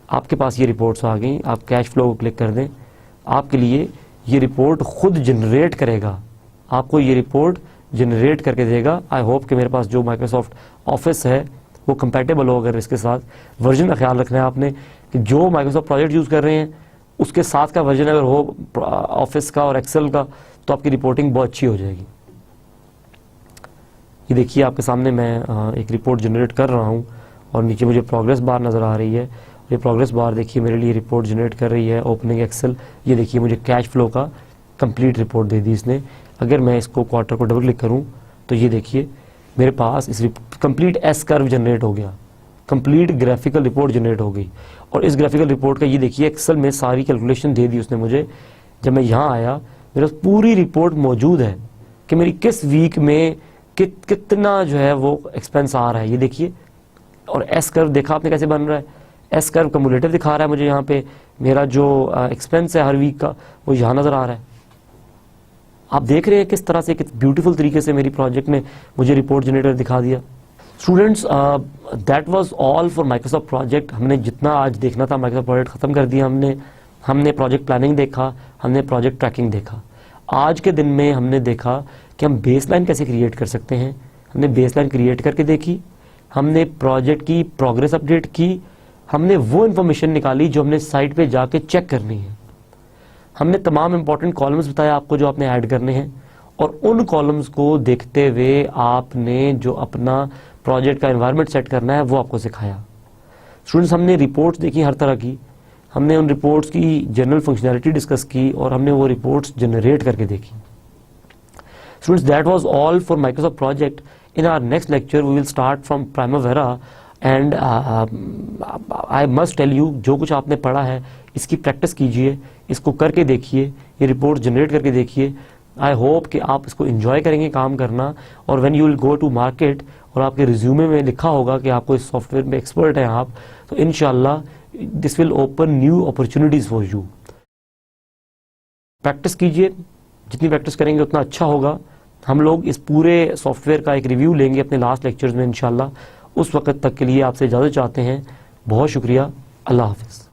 आपके पास ये रिपोर्ट्स आ गई। आप कैश फ्लो को क्लिक कर दें, आपके लिए ये रिपोर्ट खुद जनरेट करेगा, आपको ये रिपोर्ट जनरेट करके देगा। आई होप कि मेरे पास जो माइक्रोसॉफ्ट ऑफिस है वो कंपैटिबल हो। अगर इसके साथ वर्जन का ख्याल रखना है आपने कि जो माइक्रोसॉफ्ट प्रोजेक्ट यूज़ कर रहे हैं उसके साथ का वर्जन अगर हो ऑफिस का और एक्सेल का तो आपकी रिपोर्टिंग बहुत अच्छी हो जाएगी। ये देखिए आपके सामने मैं एक रिपोर्ट जनरेट कर रहा हूँ और नीचे मुझे प्रोग्रेस बार नज़र आ रही है। ये प्रोग्रेस बार देखिए मेरे लिए रिपोर्ट जनरेट कर रही है ओपनिंग एक्सेल। ये देखिए मुझे कैश फ्लो का कंप्लीट रिपोर्ट दे दी इसने। अगर मैं इसको क्वार्टर को डबल क्लिक करूँ तो ये देखिए मेरे पास इस कंप्लीट एस कर्व जनरेट हो गया, कंप्लीट ग्राफिकल रिपोर्ट जनरेट हो गई। और इस ग्राफिकल रिपोर्ट का ये देखिए एक्सेल में सारी कैलकुलेशन दे दी उसने मुझे। जब मैं यहाँ आया मेरे पास पूरी रिपोर्ट मौजूद है कि मेरी किस वीक में कितना जो है वो एक्सपेंस आ रहा है। ये देखिए, और एस कर्व देखा आपने कैसे बन रहा है, एस कर्व कम्युलेटिव दिखा रहा है मुझे। यहाँ पे मेरा जो एक्सपेंस है हर वीक का वो यहाँ नज़र आ रहा है। आप देख रहे हैं किस तरह से, किस ब्यूटीफुल तरीके से मेरी प्रोजेक्ट ने मुझे रिपोर्ट जनरेटर दिखा दिया। Students that was all for Microsoft project. हमने जितना आज देखना था माइक्रोसॉफ्ट प्रोजेक्ट ख़त्म कर दिया हमने प्रोजेक्ट प्लानिंग देखा, हमने प्रोजेक्ट ट्रैकिंग देखा। आज के दिन में हमने देखा कि हम बेसलाइन कैसे क्रिएट कर सकते हैं। हमने बेसलाइन क्रिएट करके देखी, हमने प्रोजेक्ट की प्रोग्रेस अपडेट की, हमने वो इन्फॉर्मेशन निकाली जो हमने साइट पे जाके चेक करनी है। हमने तमाम इंपॉर्टेंट कॉलम्स बताया आपको जो आपने ऐड करने हैं, और उन कॉलम्स को देखते हुए आपने जो अपना प्रोजेक्ट का एनवायरनमेंट सेट करना है वो आपको सिखाया। स्टूडेंट्स हमने रिपोर्ट्स देखी हर तरह की, हमने उन रिपोर्ट्स की जनरल फंक्शनैलिटी डिस्कस की और हमने वो रिपोर्ट्स जनरेट करके देखी। Students that was all for Microsoft Project. In our next lecture we will start from Primavera and I must tell you जो कुछ आपने पढ़ा है इसकी प्रैक्टिस कीजिए, इसको करके देखिए, ये रिपोर्ट जनरेट करके देखिए। आई होप कि आप इसको एंजॉय करेंगे काम करना, और when you will go to market और आपके रिज्यूमे में लिखा होगा कि आपको इस सॉफ्टवेयर में एक्सपर्ट हैं आप, तो इंशाल्लाह this will open new opportunities for you. Practice कीजिए, जितनी प्रैक्टिस करेंगे उतना अच्छा होगा। हम लोग इस पूरे सॉफ्टवेयर का एक रिव्यू लेंगे अपने लास्ट लेक्चर्स में इंशाल्लाह। उस वक्त तक के लिए आपसे इजाज़त चाहते हैं। बहुत शुक्रिया। अल्लाह हाफ़िज़।